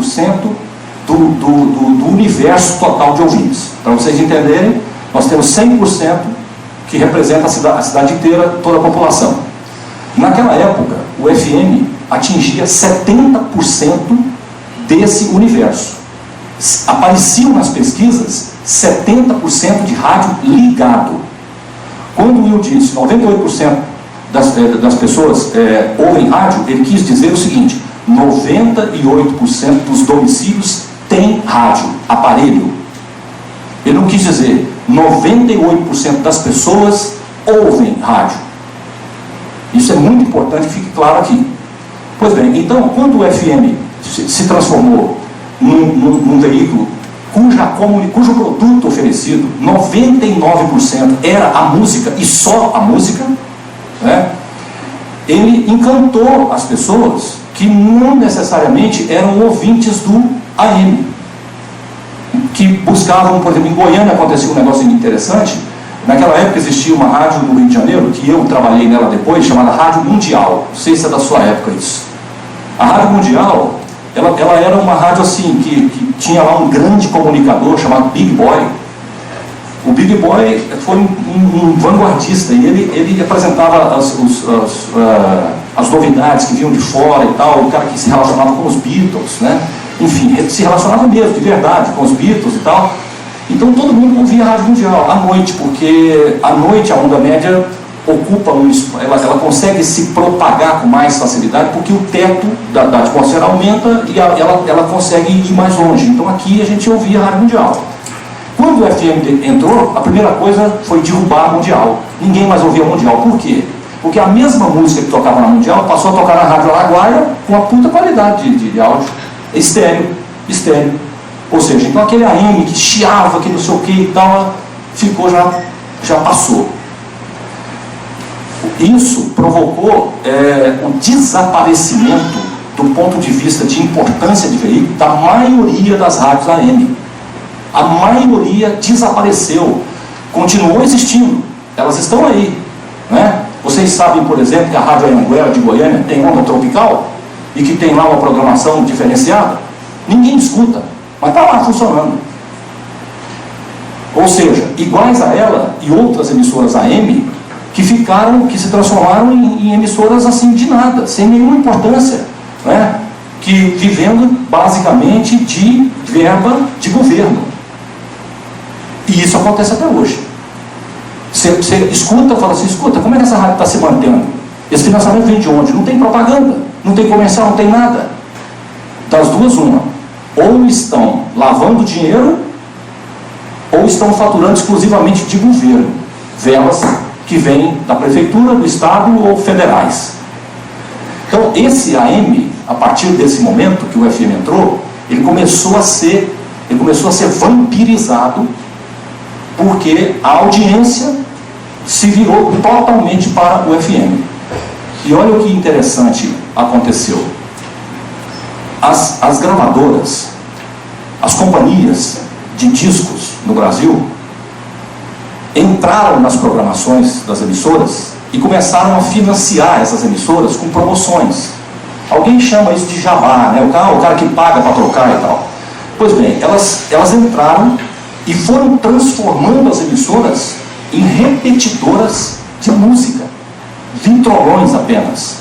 Speaker 3: do universo total de ouvintes. Para vocês entenderem, nós temos 100% que representa a cidade inteira, toda a população. Naquela época, o FM atingia 70% desse universo. Apareciam nas pesquisas 70% de rádio ligado. Quando o Will disse 98% das pessoas ouvem rádio, ele quis dizer o seguinte: 98% dos domicílios têm rádio, aparelho. Ele não quis dizer 98% das pessoas ouvem rádio. Isso é muito importante que fique claro aqui. Pois bem, então, quando o FM se transformou num veículo cujo produto oferecido, 99% era a música e só a música, né? Ele encantou as pessoas que não necessariamente eram ouvintes do AM, que buscavam, por exemplo, em Goiânia acontecia um negócio interessante. Naquela época existia uma rádio no Rio de Janeiro, que eu trabalhei nela depois, chamada Rádio Mundial. Não sei se é da sua época isso. A Rádio Mundial, ela era uma rádio assim, que tinha lá um grande comunicador chamado Big Boy. O Big Boy foi um vanguardista, e ele apresentava as novidades que vinham de fora e tal, o cara que se relacionava com os Beatles, né? Enfim, ele se relacionava mesmo, de verdade, com os Beatles e tal. Então todo mundo ouvia a Rádio Mundial à noite, porque à noite a onda média ocupa ela consegue se propagar com mais facilidade, porque o teto da atmosfera aumenta e ela consegue ir mais longe. Então aqui a gente ouvia a Rádio Mundial. Quando o FM entrou, a primeira coisa foi derrubar a Mundial. Ninguém mais ouvia a Mundial. Por quê? Porque a mesma música que tocava na Mundial passou a tocar na Rádio Araguaia com uma puta qualidade de áudio. Estéreo. Ou seja, então aquele AM que chiava, que não sei o que e tal, ficou, já passou. Isso provocou o desaparecimento, do ponto de vista de importância de veículo, da maioria das rádios AM. A maioria desapareceu, continuou existindo, elas estão aí, né? Vocês sabem, por exemplo, que a Rádio Anhanguera de Goiânia tem onda tropical e que tem lá uma programação diferenciada? Ninguém escuta, mas está lá funcionando. Ou seja, iguais a ela e outras emissoras AM que se transformaram em emissoras assim de nada, sem nenhuma importância, né? Que vivendo basicamente de verba de governo. E isso acontece até hoje. Você escuta, fala assim, escuta, como é que essa rádio está se mantendo? Esse financiamento vem de onde? Não tem propaganda, não tem comercial, não tem nada. Das duas, uma. Ou estão lavando dinheiro, ou estão faturando exclusivamente de governo. Verbas que vêm da prefeitura, do estado ou federais. Então, esse AM, a partir desse momento que o FM entrou, ele começou a ser vampirizado, porque a audiência se virou totalmente para o FM. E olha o que interessante aconteceu. As gravadoras, as companhias de discos no Brasil, entraram nas programações das emissoras e começaram a financiar essas emissoras com promoções. Alguém chama isso de jabá, né? O cara que paga para trocar e tal. Pois bem, elas entraram e foram transformando as emissoras em repetidoras de música, vitrolões apenas.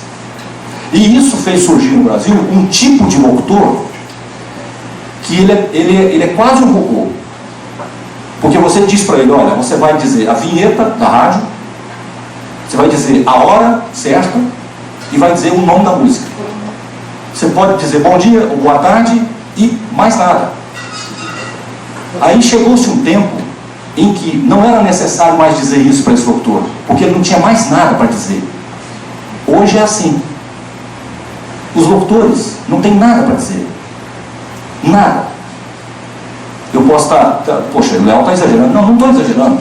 Speaker 3: E isso fez surgir no Brasil um tipo de locutor que ele é quase um robô. Porque você diz para ele, olha, você vai dizer a vinheta da rádio, você vai dizer a hora certa e vai dizer o nome da música. Você pode dizer bom dia ou boa tarde e mais nada. Aí chegou-se um tempo em que não era necessário mais dizer isso para esse locutor, porque ele não tinha mais nada para dizer. Hoje é assim. Os locutores não têm nada para dizer. Nada. Eu posso poxa, o Léo está exagerando. Não estou exagerando.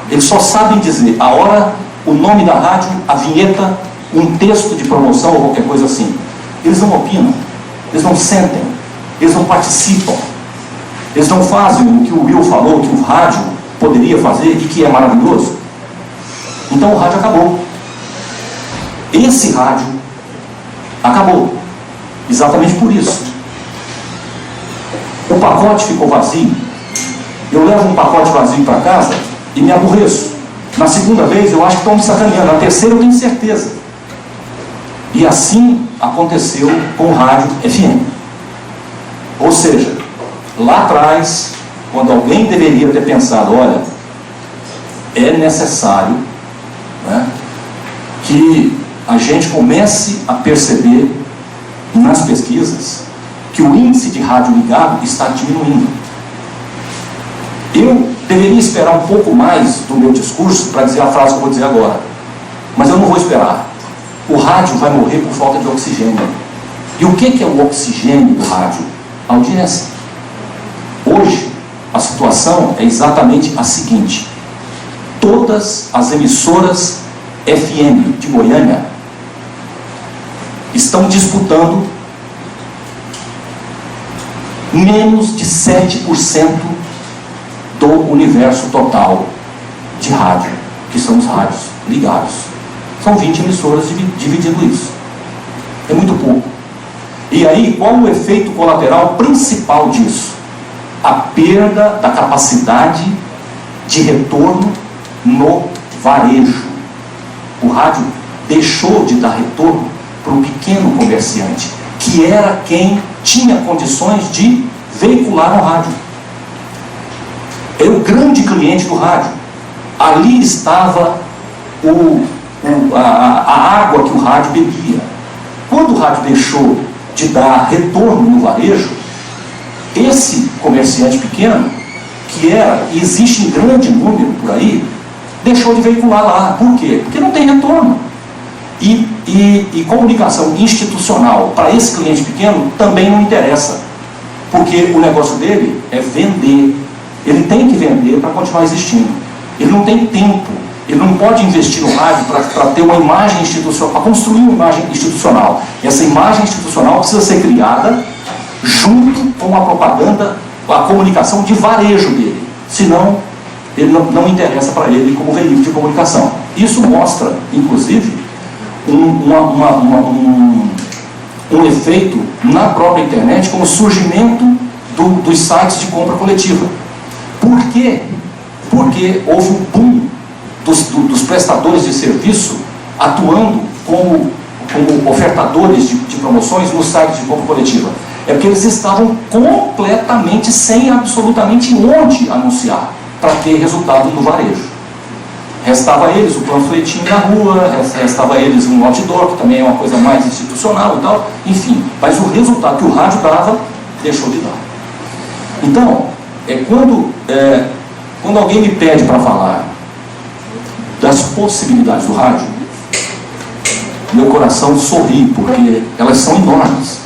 Speaker 3: Eles só sabem dizer a hora, o nome da rádio, a vinheta, um texto de promoção ou qualquer coisa assim. Eles não opinam, eles não sentem, eles não participam, eles não fazem o que o Will falou, que o rádio poderia fazer e que é maravilhoso. Então o rádio acabou. Esse rádio acabou. Exatamente por isso. O pacote ficou vazio. Eu levo um pacote vazio para casa e me aborreço. Na segunda vez eu acho que estão me sacaneando. Na terceira eu tenho certeza. E assim aconteceu com o rádio FM. Ou seja, lá atrás, quando alguém deveria ter pensado, olha, é necessário, né, que a gente comece a perceber nas pesquisas que o índice de rádio ligado está diminuindo. Eu deveria esperar um pouco mais do meu discurso para dizer a frase que eu vou dizer agora, mas eu não vou esperar. O rádio vai morrer por falta de oxigênio. E o que é o oxigênio do rádio? A audiência. Hoje, a situação é exatamente a seguinte: todas as emissoras FM de Goiânia estão disputando menos de 7% do universo total de rádio, que são os rádios ligados. São 20 emissoras dividindo isso. É muito pouco. E aí, qual o efeito colateral principal disso? A perda da capacidade de retorno no varejo. O rádio deixou de dar retorno para o pequeno comerciante, que era quem tinha condições de veicular no rádio. Era o grande cliente do rádio. Ali estava a água que o rádio bebia. Quando o rádio deixou de dar retorno no varejo, esse comerciante pequeno, que existe em grande número por aí, deixou de veicular lá. Por quê? Porque não tem retorno. E comunicação institucional para esse cliente pequeno também não interessa, porque o negócio dele é vender. Ele tem que vender para continuar existindo. Ele não tem tempo, ele não pode investir no rádio para ter uma imagem institucional, para construir uma imagem institucional. Essa imagem institucional precisa ser criada junto com a propaganda, a comunicação de varejo dele. Senão, ele não interessa para ele como veículo de comunicação. Isso mostra, inclusive, um efeito na própria internet, com o surgimento dos sites de compra coletiva. Por quê? Porque houve um boom dos prestadores de serviço atuando como ofertadores de promoções nos sites de compra coletiva. É porque eles estavam completamente sem absolutamente onde anunciar para ter resultado no varejo. Restava a eles o panfletinho na rua, restava a eles um outdoor, que também é uma coisa mais institucional e tal, enfim. Mas o resultado que o rádio dava, deixou de dar. Então, quando alguém me pede para falar das possibilidades do rádio, meu coração sorri, porque elas são enormes.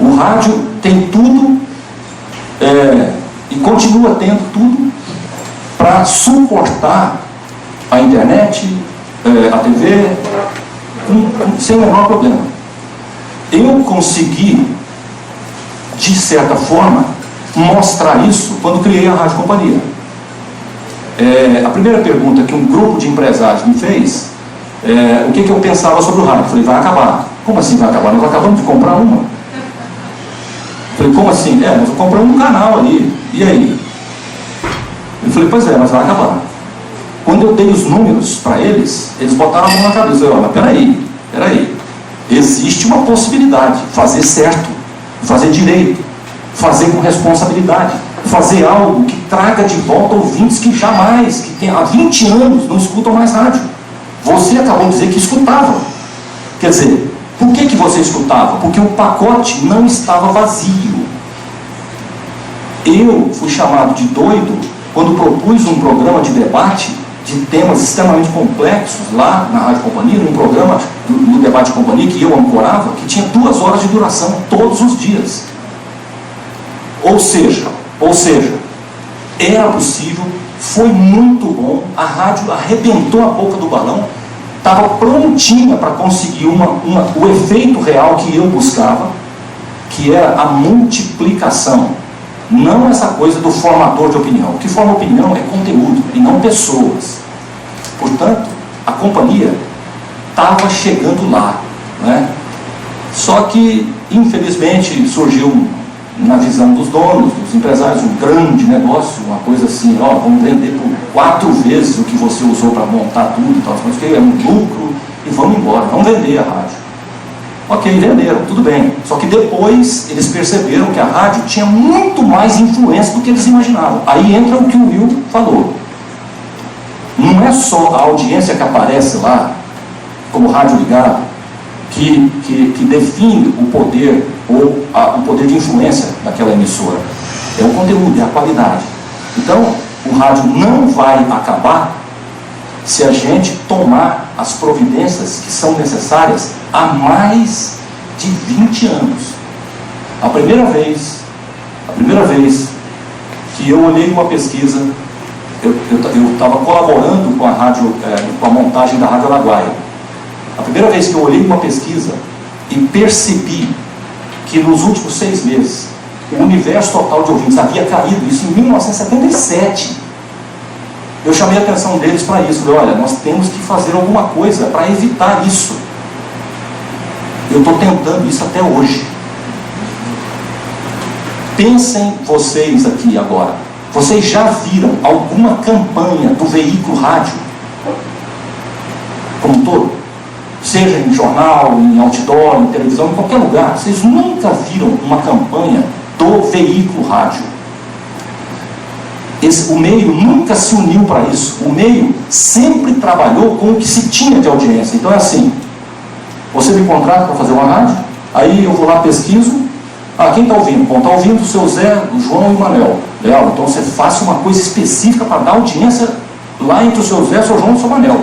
Speaker 3: O rádio tem tudo, e continua tendo tudo, para suportar a internet, a TV, sem o menor problema. Eu consegui, de certa forma, mostrar isso quando criei a Rádio Companhia. A primeira pergunta que um grupo de empresários me fez, o que eu pensava sobre o rádio? Eu falei, vai acabar. Como assim vai acabar? Nós acabamos de comprar uma. Eu falei, como assim? Nós compramos um canal ali, e aí? Eu falei, pois é, mas vai acabar. Quando eu dei os números para eles, eles botaram a mão na cabeça. Eu falei, mas peraí, existe uma possibilidade, fazer certo, fazer direito, fazer com responsabilidade, fazer algo que traga de volta ouvintes que jamais, que há 20 anos não escutam mais rádio. Você acabou de dizer que escutava. Quer dizer, por que você escutava? Porque o pacote não estava vazio. Eu fui chamado de doido quando propus um programa de debate de temas extremamente complexos lá na Rádio Companhia, num programa no Debate Companhia que eu ancorava, que tinha 2 horas de duração todos os dias. Ou seja, era possível, foi muito bom, a rádio arrebentou a boca do balão, estava prontinha para conseguir o efeito real que eu buscava, que era a multiplicação, não essa coisa do formador de opinião. O que forma opinião é conteúdo e não pessoas. Portanto, a companhia estava chegando lá, né? Só que, infelizmente, surgiu na visão dos donos, dos empresários, um grande negócio, uma coisa assim, vamos vender por 4 vezes o que você usou para montar tudo, tal, porque é um lucro, e vamos embora, vamos vender a rádio. Ok, venderam, tudo bem. Só que depois eles perceberam que a rádio tinha muito mais influência do que eles imaginavam. Aí entra o que o Will falou. Não é só a audiência que aparece lá, como rádio ligado, que define o poder ou o poder de influência daquela emissora. É o conteúdo, é a qualidade. Então, o rádio não vai acabar se a gente tomar as providências que são necessárias há mais de 20 anos. A primeira vez que eu olhei uma pesquisa, eu estava colaborando com a rádio, com a montagem da Rádio Araguaia. A primeira vez que eu olhei uma pesquisa e percebi que nos últimos 6 meses o universo total de ouvintes havia caído, isso em 1977. Eu chamei a atenção deles para isso. Falei, olha, nós temos que fazer alguma coisa para evitar isso. Eu estou tentando isso até hoje. Pensem vocês aqui agora. Vocês já viram alguma campanha do veículo rádio? Como um todo? Seja em jornal, em outdoor, em televisão, em qualquer lugar. Vocês nunca viram uma campanha do veículo rádio. O meio nunca se uniu para isso. O meio sempre trabalhou com o que se tinha de audiência. Então é assim, você me contrata para fazer uma rádio, aí eu vou lá, pesquiso. Quem está ouvindo? Bom, está ouvindo o seu Zé, o João e o Manel. Legal, então você faça uma coisa específica para dar audiência lá entre o seu Zé, o seu João e o seu Manel.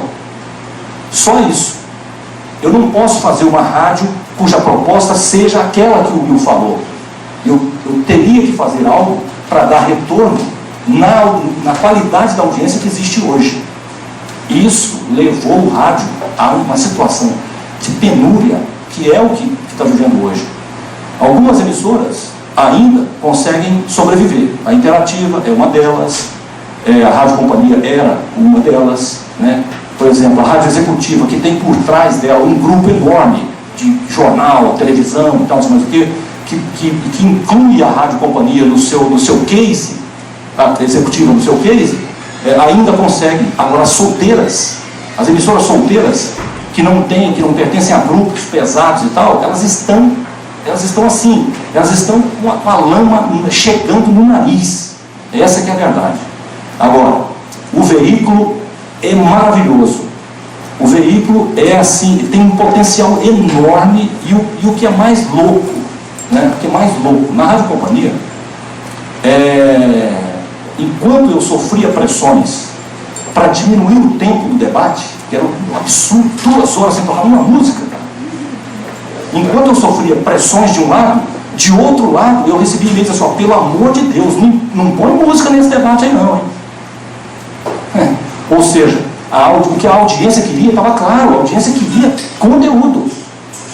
Speaker 3: Só isso. Eu não posso fazer uma rádio cuja proposta seja aquela que o Will falou. Eu teria que fazer algo para dar retorno na qualidade da audiência que existe hoje. Isso levou o rádio a uma situação de penúria, que é o que está vivendo hoje. Algumas emissoras ainda conseguem sobreviver. A Interativa é uma delas, a Rádio Companhia era uma delas, né? Por exemplo, a Rádio Executiva, que tem por trás dela um grupo enorme de jornal, televisão e tal, não sei mais o quê, que inclui a Rádio Companhia no seu case, a Executiva no seu case, ainda consegue. Agora, as emissoras solteiras, que não pertencem a grupos pesados e tal, elas estão assim, elas estão com a lama chegando no nariz. Essa que é a verdade. Agora, o veículo é maravilhoso. O veículo é assim, tem um potencial enorme, e o que é mais louco, né? O que é mais louco, na Rádio Companhia, enquanto eu sofria pressões para diminuir o tempo do debate, que era um absurdo, 2 horas sem tocar uma música, cara. Enquanto eu sofria pressões de um lado, de outro lado eu recebi e-mails assim, pelo amor de Deus, não põe música nesse debate aí não, hein? Ou seja, o que a audiência queria estava claro, a audiência queria conteúdo,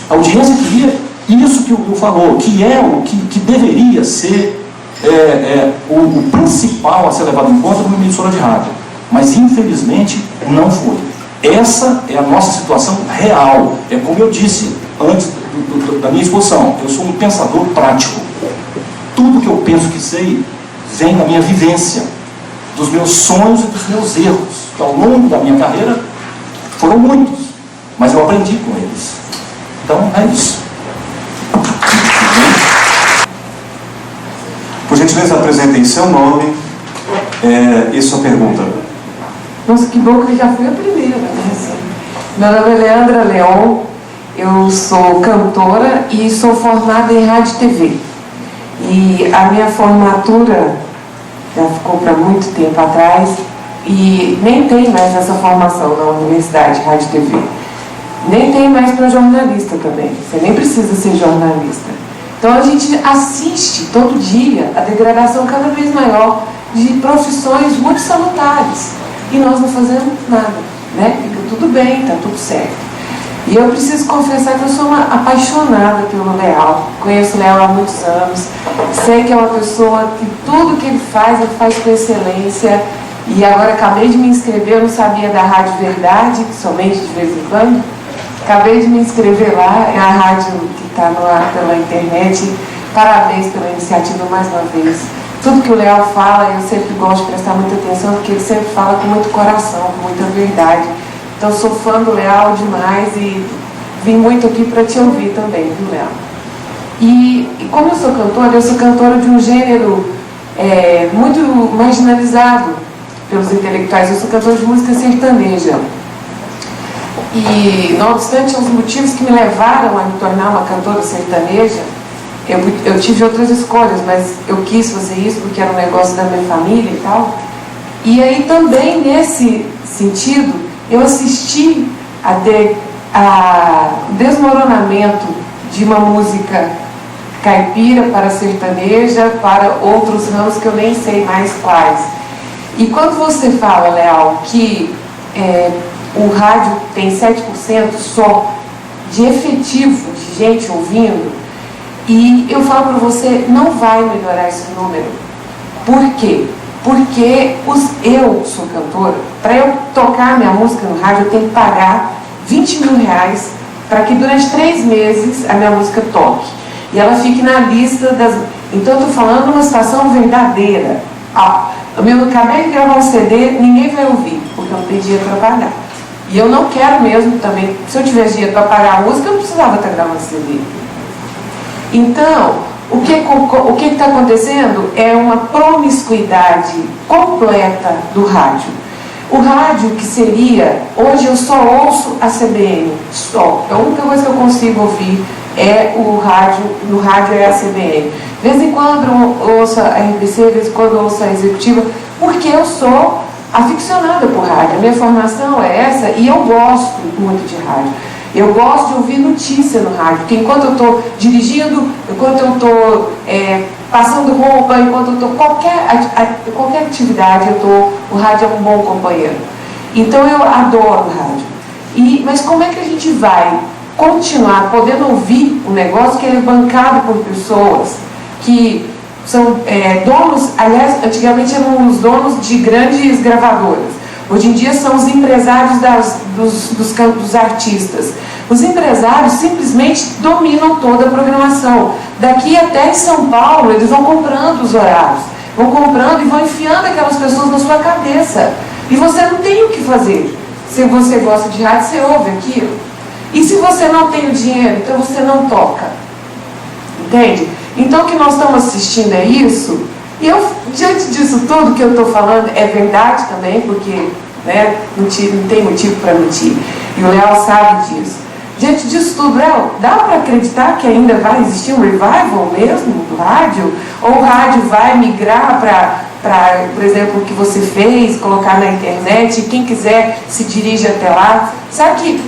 Speaker 3: a audiência queria isso que o Will falou, que é o que deveria ser o principal a ser levado em conta numa emissora de rádio, mas infelizmente não foi. Essa é a nossa situação real. É como eu disse antes da minha exposição, eu sou um pensador prático. Tudo que eu penso que sei vem da minha vivência, dos meus sonhos e dos meus erros, que ao longo da minha carreira foram muitos, mas eu aprendi com eles. Então é isso.
Speaker 1: Por gentileza, apresentem seu nome e sua pergunta.
Speaker 4: Nossa, que bom que eu já fui a primeira, né? Meu nome é Leandra Leon, eu sou cantora e sou formada em rádio e TV. E a minha formatura já ficou para muito tempo atrás e nem tem mais essa formação na Universidade Rádio e TV. Nem tem mais para jornalista também, você nem precisa ser jornalista. Então a gente assiste todo dia a degradação cada vez maior de profissões muito salutares. E nós não fazemos nada, né? Fica tudo bem, está tudo certo. E eu preciso confessar que eu sou uma apaixonada pelo Leal. Conheço o Leal há muitos anos. Sei que é uma pessoa que tudo que ele faz com excelência. E agora acabei de me inscrever, eu não sabia da Rádio Verdade, somente de vez em quando. Acabei de me inscrever lá, é a rádio que está no ar pela internet. Parabéns pela iniciativa mais uma vez. Tudo que o Leal fala, eu sempre gosto de prestar muita atenção, porque ele sempre fala com muito coração, com muita verdade. Então, sou fã do Leal demais e vim muito aqui para te ouvir também, viu, Léo? E como eu sou cantora de um gênero muito marginalizado pelos intelectuais. Eu sou cantora de música sertaneja. E, não obstante os motivos que me levaram a me tornar uma cantora sertaneja, eu tive outras escolhas, mas eu quis fazer isso porque era um negócio da minha família e tal. E aí também, nesse sentido, eu assisti o desmoronamento de uma música caipira para sertaneja, para outros ramos que eu nem sei mais quais. E quando você fala, Leal, que o rádio tem 7% só de efetivo de gente ouvindo, e eu falo para você, não vai melhorar esse número. Por quê? Porque eu sou cantora, para eu tocar minha música no rádio, eu tenho que pagar 20 mil reais para que durante 3 meses a minha música toque. E ela fique na lista das... Então eu estou falando de uma situação verdadeira. Eu acabei de gravar um CD, ninguém vai ouvir, porque eu não tenho dinheiro para pagar. E eu não quero mesmo também, se eu tivesse dinheiro para pagar a música, eu não precisava estar gravando CD. Então, o que está acontecendo é uma promiscuidade completa do rádio. O rádio que seria, hoje eu só ouço a CBN, só. A única coisa que eu consigo ouvir é o rádio, no rádio é a CBN. De vez em quando eu ouço a RBC, de vez em quando eu ouço a Executiva, porque eu sou aficionada por rádio. A minha formação é essa e eu gosto muito de rádio. Eu gosto de ouvir notícia no rádio, porque enquanto eu estou dirigindo, enquanto eu estou passando roupa, enquanto eu estou qualquer atividade, o rádio é um bom companheiro. Então eu adoro o rádio. Mas como é que a gente vai continuar podendo ouvir um negócio que é bancado por pessoas que são donos, aliás, antigamente eram os donos de grandes gravadoras. Hoje em dia são os empresários dos artistas. Os empresários simplesmente dominam toda a programação. Daqui até em São Paulo, eles vão comprando os horários. Vão comprando e vão enfiando aquelas pessoas na sua cabeça. E você não tem o que fazer. Se você gosta de rádio, você ouve aquilo. E se você não tem o dinheiro, então você não toca. Entende? Então o que nós estamos assistindo é isso. E eu, diante disso tudo que eu estou falando, é verdade também, porque não tem motivo para mentir. E o Léo sabe disso. Diante disso tudo, Léo, dá para acreditar que ainda vai existir um revival mesmo do rádio? Ou o rádio vai migrar para, por exemplo, o que você fez, colocar na internet, e quem quiser se dirige até lá? Sabe que,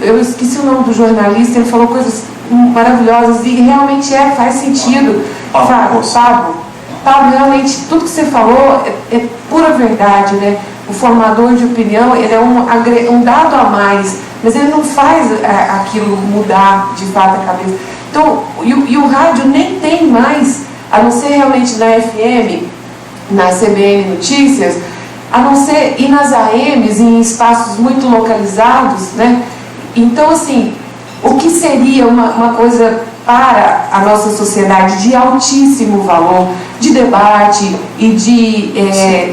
Speaker 4: eu esqueci o nome do jornalista, ele falou coisas maravilhosas e realmente faz sentido. Pablo, realmente tudo que você falou é pura verdade, né? O formador de opinião, ele é um dado a mais, mas ele não faz aquilo mudar de fato a cabeça. Então, e o rádio nem tem mais, a não ser realmente na FM, na CBN Notícias, a não ser ir nas AMs, em espaços muito localizados, né? Então, assim, o que seria uma coisa para a nossa sociedade de altíssimo valor, de debate e de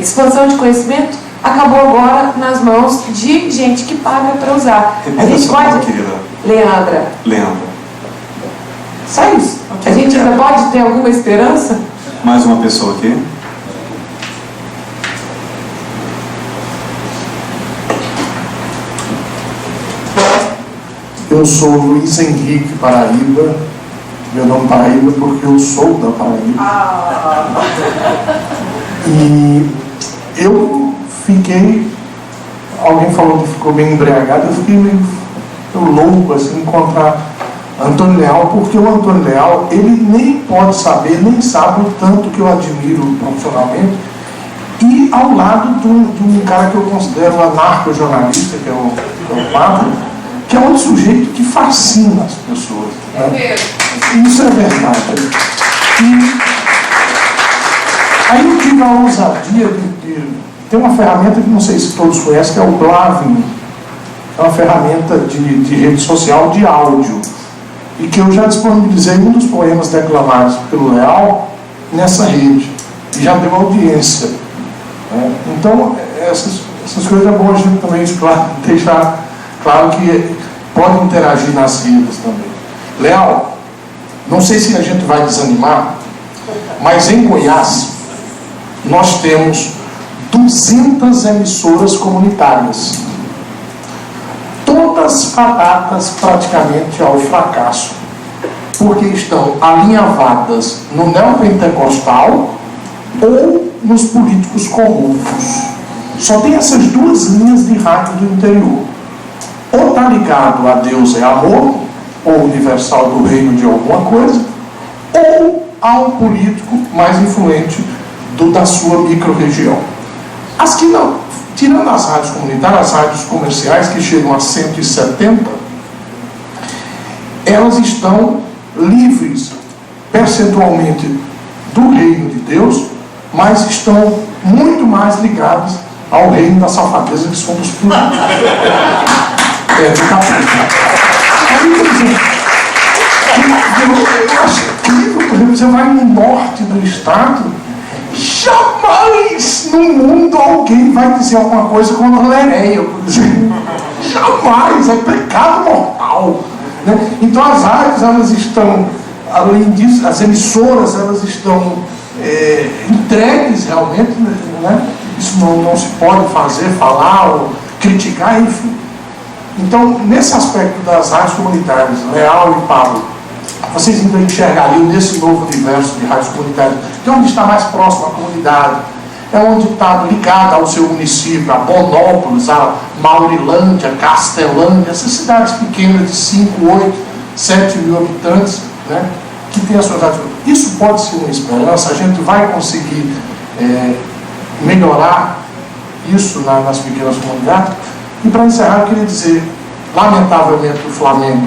Speaker 4: expansão de conhecimento, acabou agora nas mãos de gente que paga para usar.
Speaker 1: A gente pode, querida.
Speaker 4: Leandra. Só isso. A gente ainda pode ter alguma esperança?
Speaker 1: Mais uma pessoa aqui.
Speaker 5: Eu sou Luiz Henrique Paraíba. Meu nome é Paraíba porque eu sou da Paraíba. E eu fiquei... Alguém falou que ficou bem embriagado. Eu fiquei meio louco assim, encontrar Antônio Leal, porque o Antônio Leal, ele nem pode saber, nem sabe o tanto que eu admiro profissionalmente. E ao lado de um cara que eu considero anarco-jornalista, que é o Pablo, que é um sujeito que fascina as pessoas. Né? Isso é verdade. E aí eu tive a ousadia de tem uma ferramenta que não sei se todos conhecem, que é o Blavin. É uma ferramenta de rede social de áudio. E que eu já disponibilizei um dos poemas declamados pelo Leal nessa rede. E já deu audiência. Né? Então, essas coisas é bom a gente também deixar claro que pode interagir nas redes também. Leal, não sei se a gente vai desanimar, mas em Goiás nós temos 200 emissoras comunitárias, todas fadadas praticamente ao fracasso, porque estão alinhavadas no neopentecostal ou nos políticos corruptos. Só tem essas duas linhas de rádio do interior. Ou está ligado a Deus é amor, ou universal do reino de alguma coisa, ou a um político mais influente da sua micro-região. As que não, tirando as rádios comunitárias, as rádios comerciais, que chegam a 170, elas estão livres percentualmente do reino de Deus, mas estão muito mais ligadas ao reino da safadeza, que somos políticos. Do capeta. Aí, por exemplo, eu acho incrível, por exemplo, você vai no norte do estado, jamais no mundo alguém vai dizer alguma coisa contra Lereia, por exemplo. Jamais, é pecado mortal. Né? Então as rádios, elas estão, além disso, as emissoras, elas estão entregues realmente, né? Isso não se pode fazer, falar ou criticar, enfim. Então, nesse aspecto das rádios comunitárias, Leal e Pablo, vocês ainda enxergariam nesse novo universo de rádios comunitárias, que é onde está mais próximo à comunidade, é onde está ligado ao seu município, a Bonópolis, a Maurilândia, Castelândia, essas cidades pequenas de 5, 8, 7 mil habitantes, né, que tem as suas rádios. Isso pode ser uma esperança, a gente vai conseguir melhorar isso nas pequenas comunidades. E para encerrar, eu queria dizer, lamentavelmente o Flamengo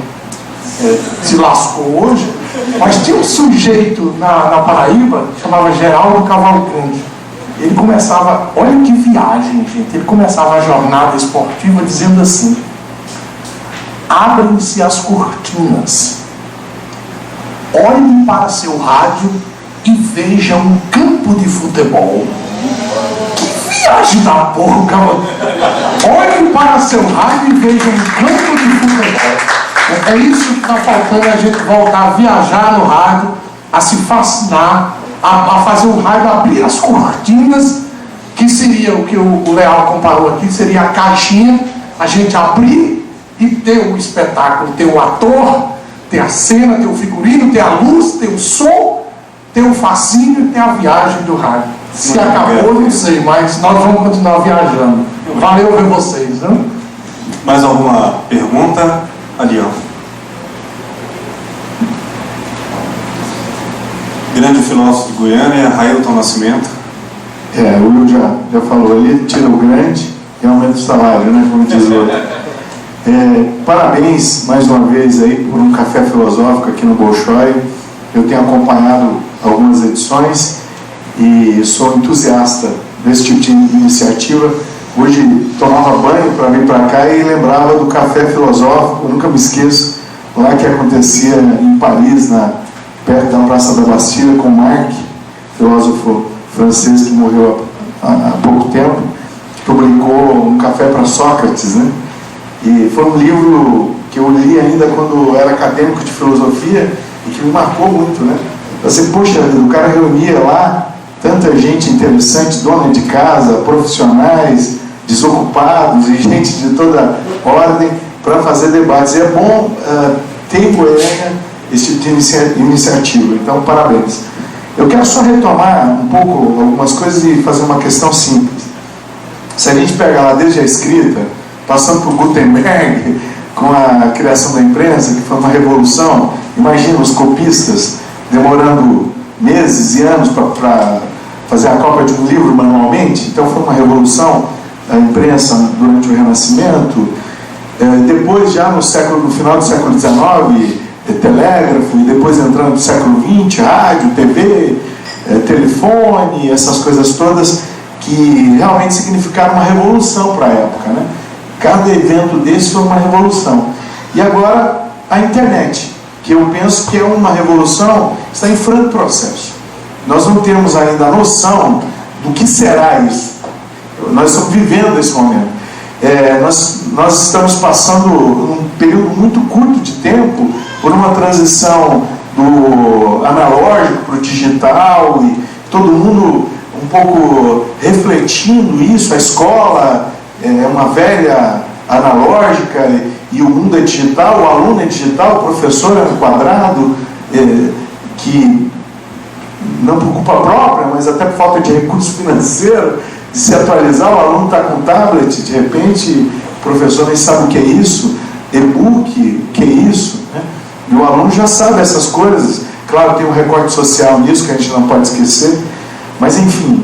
Speaker 5: se lascou hoje, mas tinha um sujeito na Paraíba que chamava Geraldo Cavalcante. Ele começava, olha que viagem, gente, ele começava a jornada esportiva dizendo assim: abrem-se as cortinas, olhem para seu rádio e vejam um campo de futebol. Viagem da porra, calma. Olhem para seu rádio e vejam um campo de futebol. É isso que está faltando, a gente voltar a viajar no rádio, a se fascinar, a fazer o rádio abrir as cortinas, que seria o que o Leal comparou aqui, seria a caixinha, a gente abrir e ter o espetáculo, ter o ator, ter a cena, ter o figurino, ter a luz, ter o som, ter o fascínio e ter a viagem do rádio. Se acabou, não sei, mas nós vamos continuar viajando. Valeu ver vocês, né?
Speaker 1: Mais alguma pergunta? Ali, ó. Grande filósofo de Goiânia, Railton Nascimento.
Speaker 6: O Will já falou ali, tira o grande e aumenta o salário, né? Como diz o outro. Parabéns mais uma vez aí por um café filosófico aqui no Bolshoi. Eu tenho acompanhado algumas edições e sou entusiasta desse tipo de iniciativa. Hoje tomava banho para vir para cá e lembrava do café filosófico, eu nunca me esqueço, lá que acontecia em Paris, perto da Praça da Bastilha, com Marc, filósofo francês que morreu há pouco tempo, publicou um café para Sócrates, né? E foi um livro que eu li ainda quando era acadêmico de filosofia e que me marcou muito, né? Assim, poxa, o cara reunia lá tanta gente interessante, dona de casa, profissionais, desocupados e gente de toda ordem para fazer debates. E é bom ter em Goiânia esse tipo de iniciativa. Então, parabéns. Eu quero só retomar um pouco algumas coisas e fazer uma questão simples. Se a gente pegar lá desde a escrita, passando por Gutenberg, com a criação da imprensa, que foi uma revolução, imagina os copistas demorando meses e anos para fazer a cópia de um livro manualmente. Então foi uma revolução a imprensa durante o Renascimento. Depois, já no final do século XIX, telégrafo, e depois entrando no século XX, rádio, TV, telefone, essas coisas todas que realmente significaram uma revolução para a época, né? Cada evento desse foi uma revolução. E agora a internet, que eu penso que é uma revolução, está em franco processo. Nós não temos ainda a noção do que será isso. Nós estamos vivendo esse momento. Nós estamos passando um período muito curto de tempo por uma transição do analógico para o digital, e todo mundo um pouco refletindo isso. A escola é uma velha analógica e o mundo é digital, o aluno é digital, o professor é um quadrado, que não por culpa própria, mas até por falta de recurso financeiro, de se atualizar. O aluno está com tablet, de repente o professor nem sabe o que é isso, e-book, o que é isso, né? E o aluno já sabe essas coisas. Claro, tem um recorte social nisso que a gente não pode esquecer, mas enfim,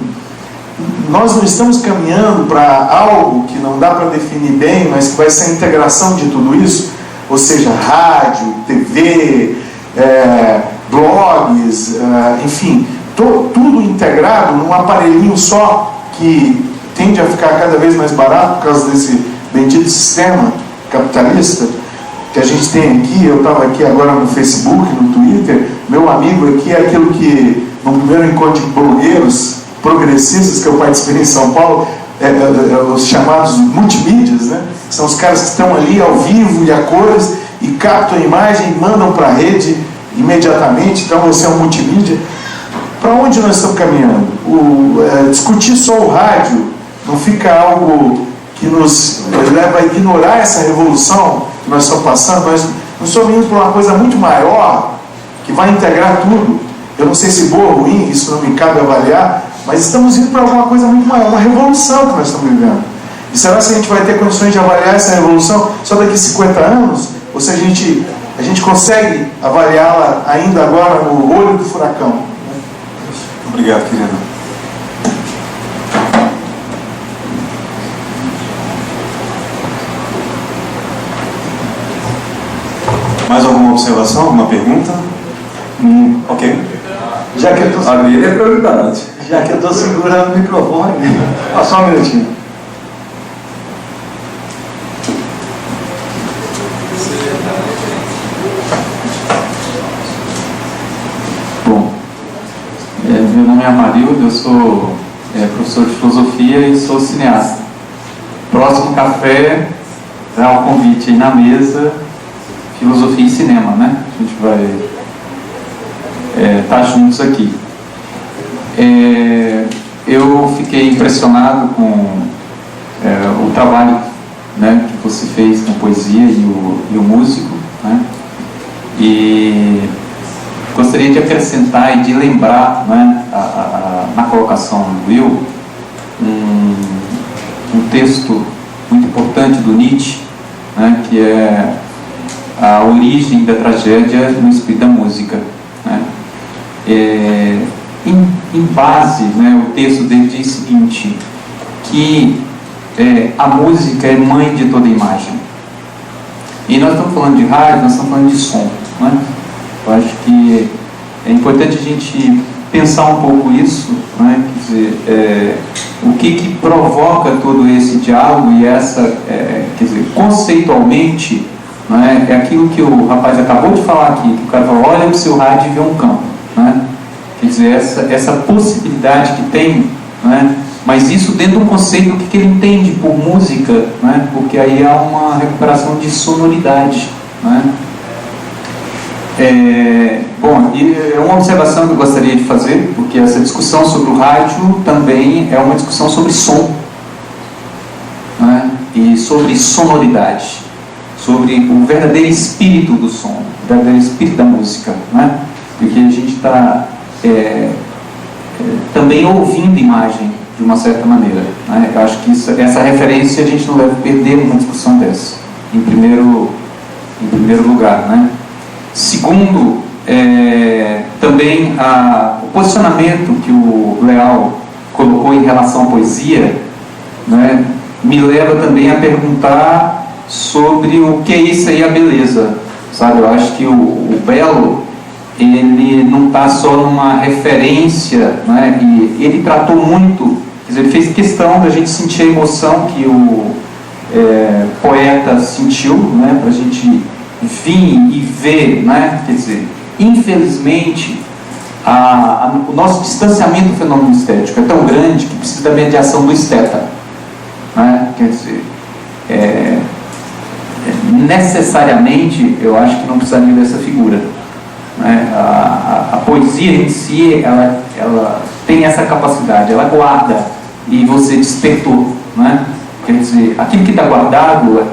Speaker 6: nós não estamos caminhando para algo que não dá para definir bem, mas que vai ser a integração de tudo isso, ou seja, rádio, TV, blogs, enfim, tudo integrado num aparelhinho só, que tende a ficar cada vez mais barato por causa desse bendito sistema capitalista que a gente tem aqui. Eu estava aqui agora no Facebook, no Twitter, meu amigo aqui é aquilo que no primeiro encontro de blogueiros progressistas que eu participei em São Paulo, os chamados multimídias, né? São os caras que estão ali ao vivo e a cores e captam a imagem e mandam para a rede imediatamente. Então você é um multimídia. Para onde nós estamos caminhando? Discutir só o rádio não fica algo que nos leva a ignorar essa revolução que nós estamos passando. Nós estamos indo para uma coisa muito maior, que vai integrar tudo. Eu não sei se boa ou ruim, isso não me cabe avaliar, mas estamos indo para alguma coisa muito maior, uma revolução que nós estamos vivendo. E será que a gente vai ter condições de avaliar essa revolução só daqui a 50 anos? Ou se a gente consegue avaliá-la ainda agora no olho do furacão?
Speaker 1: Obrigado, querido. Mais alguma observação, alguma pergunta? Ok.
Speaker 7: Já que eu tô,
Speaker 2: A minha é prioridade.
Speaker 7: já que eu estou segurando o microfone, só um minutinho.
Speaker 8: Bom, meu nome é Amarildo, eu sou professor de filosofia e sou cineasta. Próximo café, dá o convite aí na mesa, filosofia e cinema, né? A gente vai estar juntos aqui. Eu fiquei impressionado com o trabalho, né, que você fez com poesia e o músico, né? E gostaria de acrescentar e de lembrar, né, na colocação do Will, um texto muito importante do Nietzsche, né, que é a origem da tragédia no espírito da música, né? Em base, né, o texto dele diz o seguinte, que a música é mãe de toda imagem. E nós estamos falando de rádio, nós estamos falando de som, né? Eu acho que é importante a gente pensar um pouco isso, né? Quer dizer, o que provoca todo esse diálogo e essa, quer dizer, conceitualmente, né, é aquilo que o rapaz acabou de falar aqui, que o cara falou, olha para o seu rádio e vê um campo, né? Quer dizer, essa possibilidade que tem, né? Mas isso dentro do conceito do que ele entende por música, né? Porque aí há uma recuperação de sonoridade, né? Bom, e é uma observação que eu gostaria de fazer, porque essa discussão sobre o rádio também é uma discussão sobre som, né? E sobre sonoridade, sobre o verdadeiro espírito do som, o verdadeiro espírito da música, né? Porque a gente está também ouvindo imagem de uma certa maneira, né? Eu acho que essa referência a gente não deve perder numa discussão dessa, em primeiro lugar, né? Segundo, também o posicionamento que o Leal colocou em relação à poesia, né, me leva também a perguntar sobre o que é isso aí, a beleza, sabe? Eu acho que o belo, ele não está só numa referência, né? E ele tratou muito, quer dizer, ele fez questão da gente sentir a emoção que o poeta sentiu, né? Para a gente vir e ver, né? Quer dizer, infelizmente o nosso distanciamento do fenômeno estético é tão grande que precisa da mediação do esteta, né? Quer dizer, necessariamente, eu acho que não precisaria dessa figura, né? A poesia em si, ela tem essa capacidade, ela guarda, e você despertou, né? Quer dizer, aquilo que está guardado,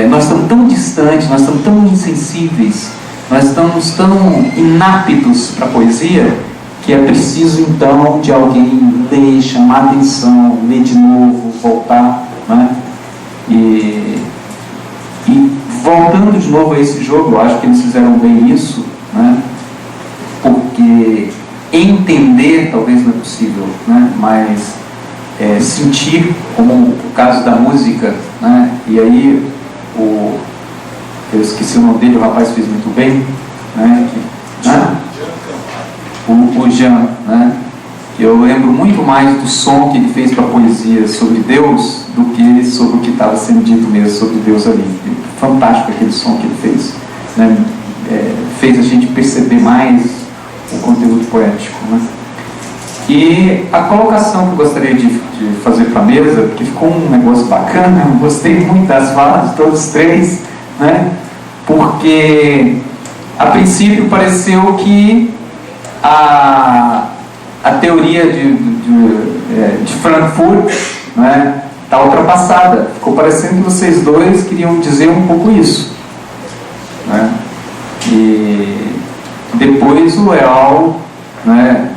Speaker 8: nós estamos tão distantes, nós estamos tão insensíveis, nós estamos tão inaptos para a poesia, que é preciso então de alguém ler, chamar a atenção, ler de novo, voltar, né? E voltando de novo a esse jogo, eu acho que eles fizeram bem isso, né? Porque entender talvez não é possível, né? Mas sentir, como o caso da música, né? E aí eu esqueci o nome dele, o rapaz fez muito bem, né? O Jean, né? Eu lembro muito mais do som que ele fez para a poesia sobre Deus do que sobre o que estava sendo dito mesmo sobre Deus ali. Fantástico aquele som que ele fez, né? Fez a gente perceber mais o conteúdo poético, né? E a colocação que eu gostaria de fazer para a mesa, porque ficou um negócio bacana, eu gostei muito das falas de todos os três, né? Porque a princípio pareceu que a teoria de Frankfurt, né, está ultrapassada. Ficou parecendo que vocês dois queriam dizer um pouco isso, né? E depois o Leal, né,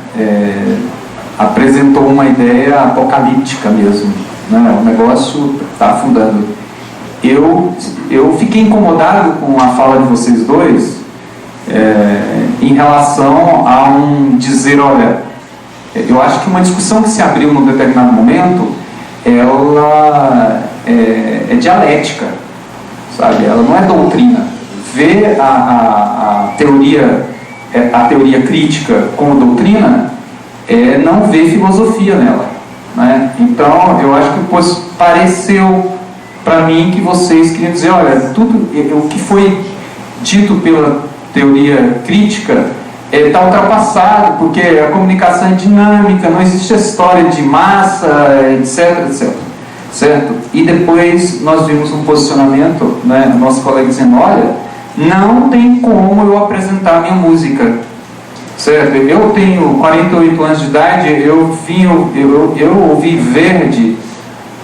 Speaker 8: apresentou uma ideia apocalíptica mesmo, né? O negócio está afundando. Eu fiquei incomodado com a fala de vocês dois, em relação a um dizer, olha, eu acho que uma discussão que se abriu num determinado momento, ela é dialética, sabe? Ela não é doutrina. Ver a teoria crítica como doutrina não ver filosofia nela, né? Então eu acho que pareceu para mim que vocês queriam dizer, olha, tudo o que foi dito pela teoria crítica está ultrapassado, porque a comunicação é dinâmica, não existe a história de massa, etc, etc, certo? E depois nós vimos um posicionamento, né, o nosso colega dizendo, olha, não tem como eu apresentar a minha música, certo? Eu tenho 48 anos de idade, eu ouvi Verdi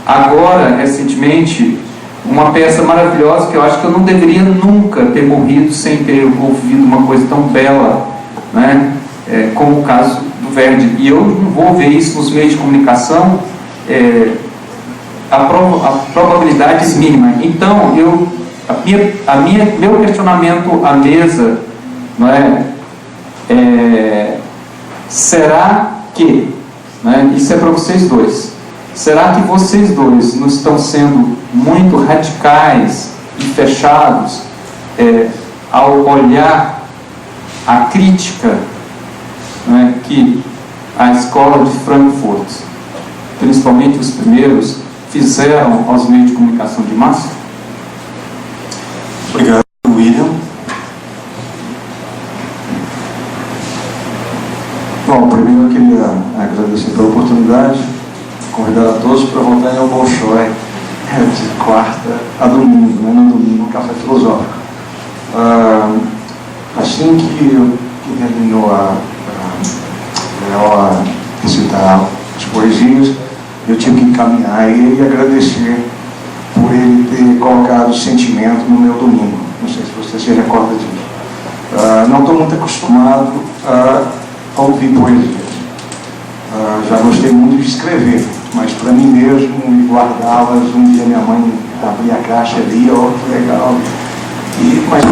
Speaker 8: agora, recentemente, uma peça maravilhosa que eu acho que eu não deveria nunca ter morrido sem ter ouvido uma coisa tão bela, né? Como o caso do Verdi. E eu não vou ver isso nos meios de comunicação, a probabilidade é mínima. Então, meu questionamento à mesa, não será que, né, isso é para vocês dois, será que vocês dois não estão sendo muito radicais e fechados ao olhar a crítica, né, que a escola de Frankfurt, principalmente os primeiros, fizeram aos meios de comunicação de massa?
Speaker 1: Obrigado, William.
Speaker 7: Bom, primeiro eu queria agradecer pela oportunidade, convidar a todos para voltarem ao Bolshoi de quarta a domingo, né? No domingo, no Café Filosófico. Assim que terminou a recitar as poesias, eu tive que encaminhar ele e agradecer por ele ter colocado sentimento no meu domingo. Não sei se você se recorda disso. Não estou muito acostumado a ouvir poesias. Já gostei muito de escrever, mas para mim mesmo, e guardá-las, um dia minha mãe abria a caixa ali, ó, que legal. Mas...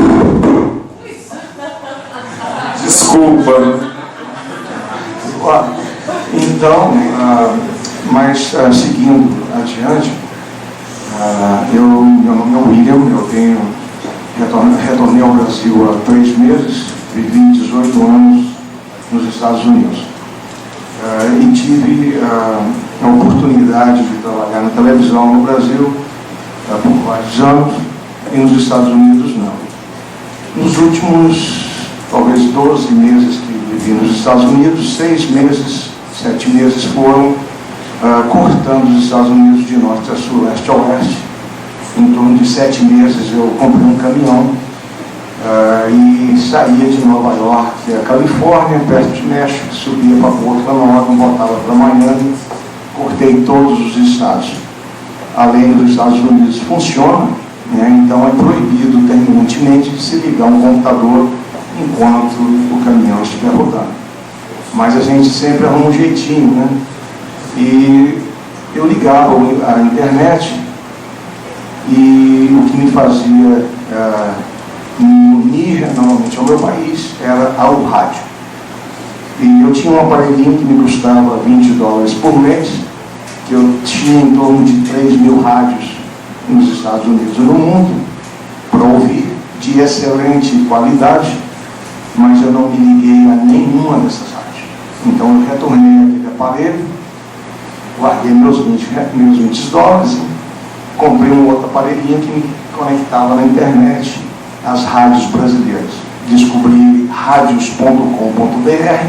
Speaker 2: Desculpa.
Speaker 7: Então, seguindo adiante, meu nome é William, eu retornei ao Brasil há 3 meses, vivi 18 anos nos Estados Unidos. E tive a oportunidade de trabalhar na televisão no Brasil por vários anos, e nos Estados Unidos não. Nos últimos, talvez 12 meses que vivi nos Estados Unidos, 6 meses, 7 meses foram cortando os Estados Unidos de norte a sul, leste a oeste, em torno de 7 meses, eu comprei um caminhão e saía de Nova York a Califórnia, perto de México, subia para Portland, Oregon, voltava para Miami, cortei todos os estados. Além dos Estados Unidos, funciona, né? Então é proibido, terminantemente, de se ligar um computador enquanto o caminhão estiver rodando. Mas a gente sempre arruma um jeitinho, né? E eu ligava a internet e o que me fazia me unir normalmente ao meu país era ao rádio. E eu tinha um aparelhinho que me custava $20 por mês, que eu tinha em torno de 3.000 rádios nos Estados Unidos e no mundo para ouvir, de excelente qualidade, mas eu não me liguei a nenhuma dessas rádios. Então eu retornei aquele aparelho, guardei meus $20 e comprei um outro aparelhinho que me conectava na internet às rádios brasileiras. Descobri radios.com.br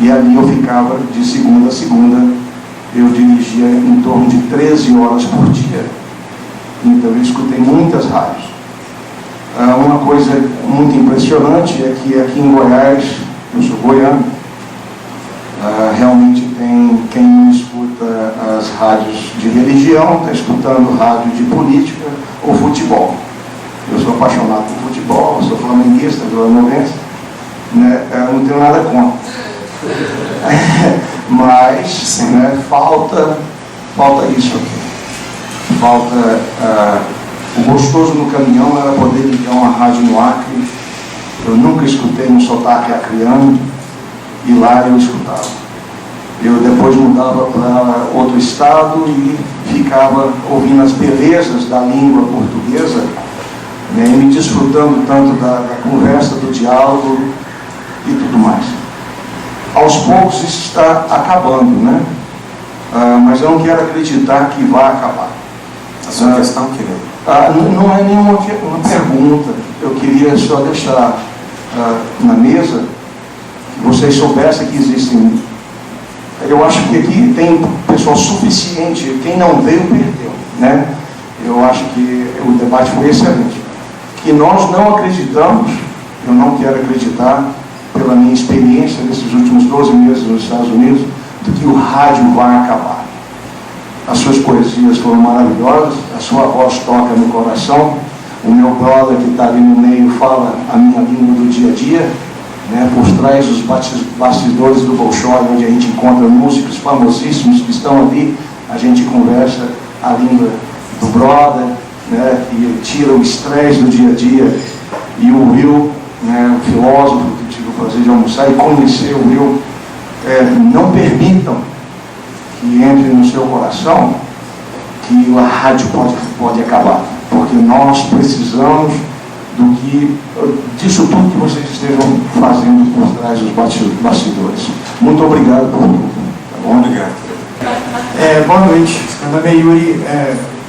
Speaker 7: e ali eu ficava de segunda a segunda. Eu dirigia em torno de 13 horas por dia. Então eu escutei muitas rádios. Uma coisa muito impressionante é que aqui em Goiás, eu sou goiano, realmente tem quem não escuta as rádios de religião, está escutando rádio de política ou futebol. Eu sou apaixonado por futebol, sou flamenguista, vilanovense, né? Eu não tenho nada contra. Mas né, falta isso aqui. Falta o gostoso no caminhão era poder ligar uma rádio no Acre. Eu nunca escutei um sotaque acriano e lá eu escutava. Eu depois mudava para outro estado e ficava ouvindo as belezas da língua portuguesa, né, e me desfrutando tanto da conversa, do diálogo e tudo mais. Aos poucos isso está acabando, né? Mas eu não quero acreditar que vai acabar.
Speaker 1: A sua questão, querido?
Speaker 7: Não é nenhuma pergunta. Eu queria só deixar na mesa que vocês soubessem que existem. Eu acho que aqui tem pessoal suficiente. Quem não veio, perdeu, né? Eu acho que o debate foi excelente. Que nós não acreditamos, eu não quero acreditar, pela minha experiência nesses últimos 12 meses nos Estados Unidos, de que o rádio vai acabar. As suas poesias foram maravilhosas, a sua voz toca no coração, o meu brother que está ali no meio fala a minha língua do dia a dia, né, por trás dos bastidores do Bolshoi, onde a gente encontra músicos famosíssimos que estão ali, a gente conversa a língua do brother, né, que tira o estresse do dia a dia. E o Will, né, o filósofo que tive o prazer de almoçar e conhecer o Will, não permitam que entre no seu coração que a rádio pode acabar, porque nós precisamos disso tudo que vocês estejam fazendo por trás dos bastidores. Muito obrigado por tudo. Tá bom?
Speaker 1: Obrigado.
Speaker 9: Boa noite, meu nome é Yuri.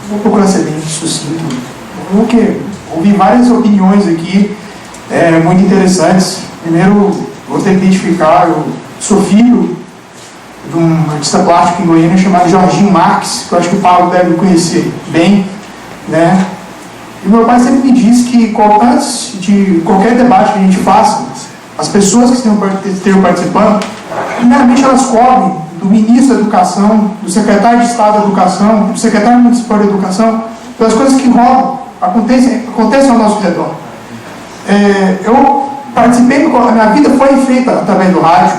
Speaker 9: Vou procurar ser bem sucinto, porque ouvi várias opiniões aqui muito interessantes. Primeiro, vou ter que identificar, eu sou filho de um artista plástico em Goiânia chamado Jorginho Marques, que eu acho que o Paulo deve conhecer bem, né? E meu pai sempre me disse que antes de qualquer debate que a gente faça, as pessoas que estejam participando, primeiramente elas cobrem do ministro da Educação, do secretário de Estado da Educação, do secretário municipal de Educação, pelas coisas que rolam, acontecem ao nosso redor. Eu participei, a minha vida foi feita através do rádio,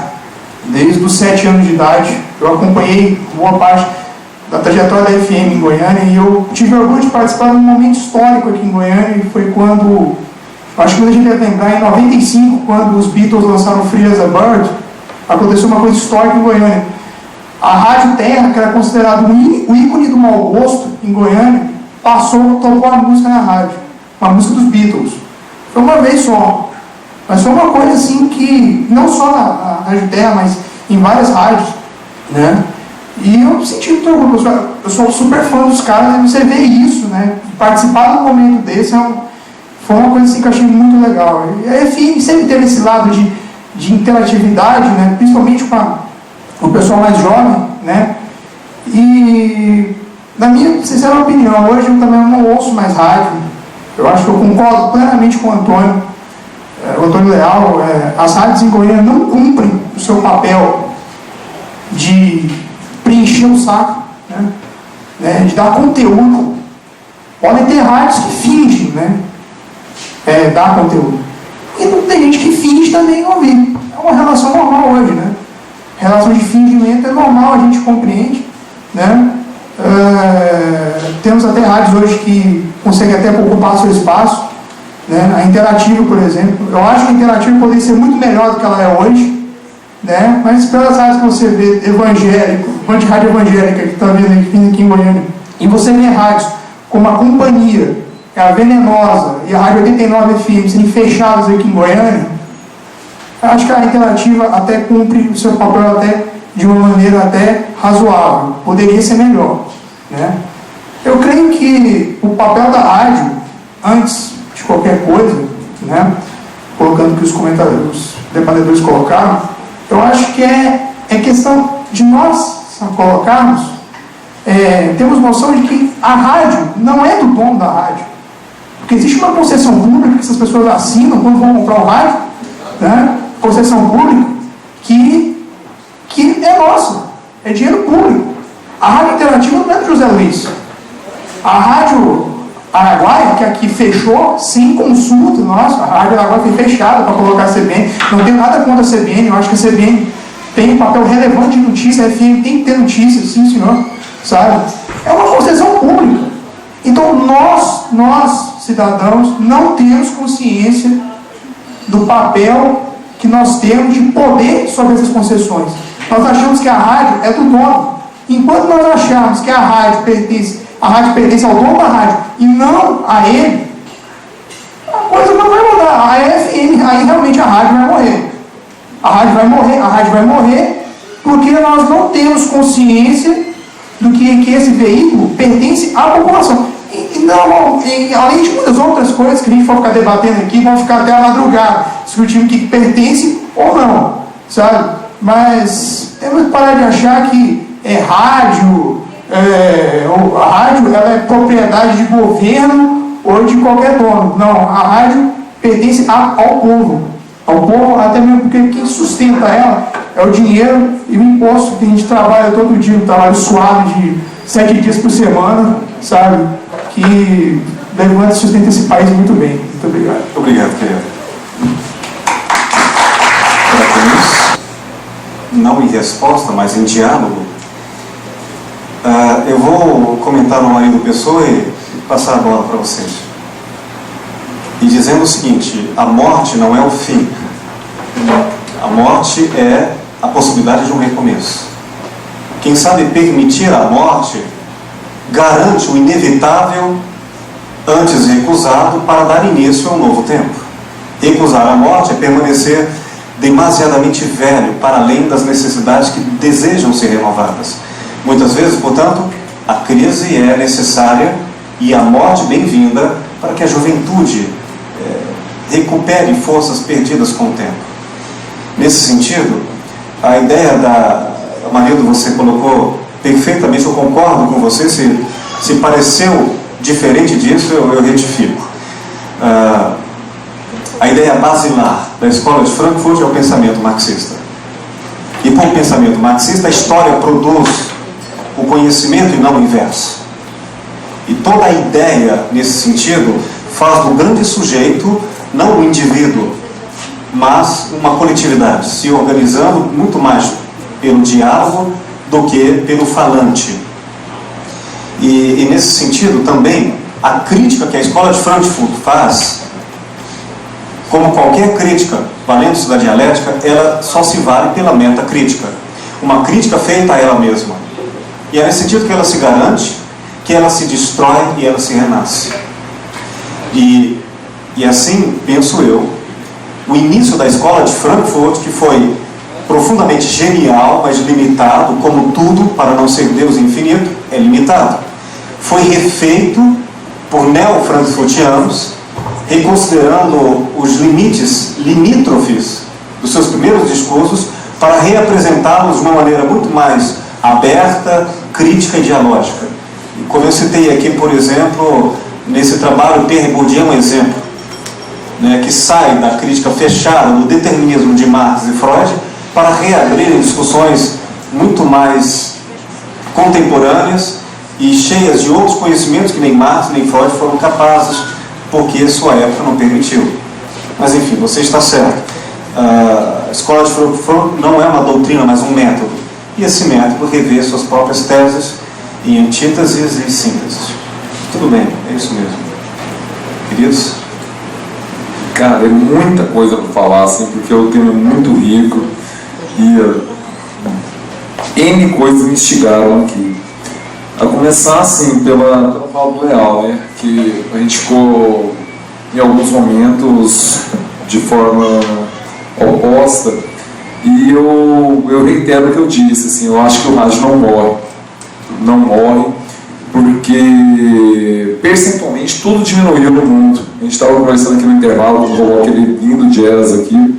Speaker 9: desde os 7 anos de idade. Eu acompanhei boa parte da trajetória da FM em Goiânia e eu tive orgulho de participar de um momento histórico aqui em Goiânia, e foi quando, acho que a gente deve lembrar, em 95, quando os Beatles lançaram Free as a Bird, aconteceu uma coisa histórica em Goiânia. A Rádio Terra, que era considerado o ícone do mau gosto em Goiânia, tocou a música na rádio, uma música dos Beatles. Foi uma vez só, mas foi uma coisa assim que, não só na Rádio Terra, mas em várias rádios, né? E eu senti muito orgulho, eu sou super fã dos caras, e você vê isso, né? Participar de um momento desse foi uma coisa assim que eu achei muito legal. E a FM sempre teve esse lado de interatividade, né? Principalmente com o pessoal mais jovem, né? E na minha sincera opinião, hoje eu também não ouço mais rádio. Eu acho que eu concordo plenamente com o Antônio Leal. As rádios em Goiânia não cumprem o seu papel de preencher o saco, né, de dar conteúdo. Podem ter rádios que fingem, né, dar conteúdo. E não tem gente que finge também ouvir. É uma relação normal hoje, né? Relação de fingimento é normal, a gente compreende, né? Temos até rádios hoje que conseguem até ocupar seu espaço, né? A Interativa, por exemplo, eu acho que a Interativa poderia ser muito melhor do que ela é hoje, né? Mas pelas rádios que você vê, evangélico, de rádio evangélica que está vendo aqui em Goiânia, e você vê rádios como a Companhia, a Venenosa e a Rádio 89 FM serem fechadas aqui em Goiânia, eu acho que a Interativa até cumpre o seu papel até de uma maneira até razoável, poderia ser melhor, né? Eu creio que o papel da rádio, antes de qualquer coisa, né, colocando que os debatedores colocaram, eu acho que é questão de nós colocarmos, temos noção de que a rádio não é do dono da rádio, porque existe uma concessão pública que essas pessoas assinam quando vão comprar o rádio, né, concessão pública que é nossa, é dinheiro público. A Rádio Interativa não é do José Luiz. A Rádio Araguaia, que aqui fechou, sem consulta nossa, a Rádio Araguaia foi fechada para colocar a CBN. Não tenho nada contra a CBN, eu acho que a CBN tem um papel relevante de notícia, a FM tem que ter notícia, sim senhor, sabe? É uma concessão pública. Então nós, cidadãos, não temos consciência do papel que nós temos de poder sobre essas concessões. Nós achamos que a rádio é do dono. Enquanto nós achamos que a rádio pertence ao dono da rádio e não a ele, a coisa não vai mudar. A FM, aí realmente a rádio vai morrer. A rádio vai morrer porque nós não temos consciência do que esse veículo pertence à população. Além de muitas outras coisas que a gente for ficar debatendo aqui, vão ficar até a madrugada, discutindo o que pertence ou não, sabe? Mas temos que parar de achar que a rádio ela é propriedade de governo ou de qualquer dono. Não, a rádio pertence ao povo. Ao povo, até mesmo porque quem sustenta ela é o dinheiro e o imposto que a gente trabalha todo dia, um trabalho suave de 7 dias por semana, sabe? Que levanta e sustenta esse país muito bem. Muito obrigado.
Speaker 1: Obrigado, querido. Não em resposta, mas em diálogo, eu vou comentar no marido Pessoa e passar a bola para vocês. E dizendo o seguinte: a morte não é o fim. A morte é a possibilidade de um recomeço. Quem sabe permitir a morte garante o inevitável antes recusado para dar início a um novo tempo. Recusar a morte é permanecer demasiadamente velho para além das necessidades que desejam ser renovadas. Muitas vezes, portanto, a crise é necessária e a morte bem-vinda para que a juventude recupere forças perdidas com o tempo. Nesse sentido, a ideia Marildo, você colocou perfeitamente, eu concordo com você, se pareceu diferente disso, eu retifico. A ideia basilar da escola de Frankfurt é o pensamento marxista. E por pensamento marxista, a história produz o conhecimento e não o inverso. E toda a ideia, nesse sentido, faz do grande sujeito, não o indivíduo, mas uma coletividade, se organizando muito mais pelo diálogo do que pelo falante. E nesse sentido também, a crítica que a escola de Frankfurt faz, como qualquer crítica, valendo-se da dialética, ela só se vale pela metacrítica. Uma crítica feita a ela mesma. E é nesse sentido que ela se garante, que ela se destrói e ela se renasce. E assim, penso eu, o início da escola de Frankfurt, que foi profundamente genial, mas limitado, como tudo, para não ser Deus infinito, é limitado. Foi refeito por neo-frankfurtianos, reconsiderando os limites limítrofes dos seus primeiros discursos, para reapresentá-los de uma maneira muito mais aberta, crítica e dialógica. E como eu citei aqui, por exemplo, nesse trabalho, Pierre Bourdieu é um exemplo, né, que sai da crítica fechada do determinismo de Marx e Freud para reabrir discussões muito mais contemporâneas e cheias de outros conhecimentos que nem Marx nem Freud foram capazes, porque sua época não permitiu. Mas enfim, você está certo. A escola de Frankfurt não é uma doutrina, mas um método. E esse método revê suas próprias teses em antíteses e sínteses. Tudo bem, é isso mesmo. Queridos?
Speaker 2: Cara, é muita coisa para falar, assim, porque o tema é muito rico e N coisas me instigaram aqui. A começar, assim, pela fala do Leal, né? Que a gente ficou, em alguns momentos, de forma oposta, e eu reitero o que eu disse, assim, eu acho que o rádio não morre, porque percentualmente tudo diminuiu no mundo. A gente estava conversando aqui no intervalo, rolou aquele lindo jazz aqui,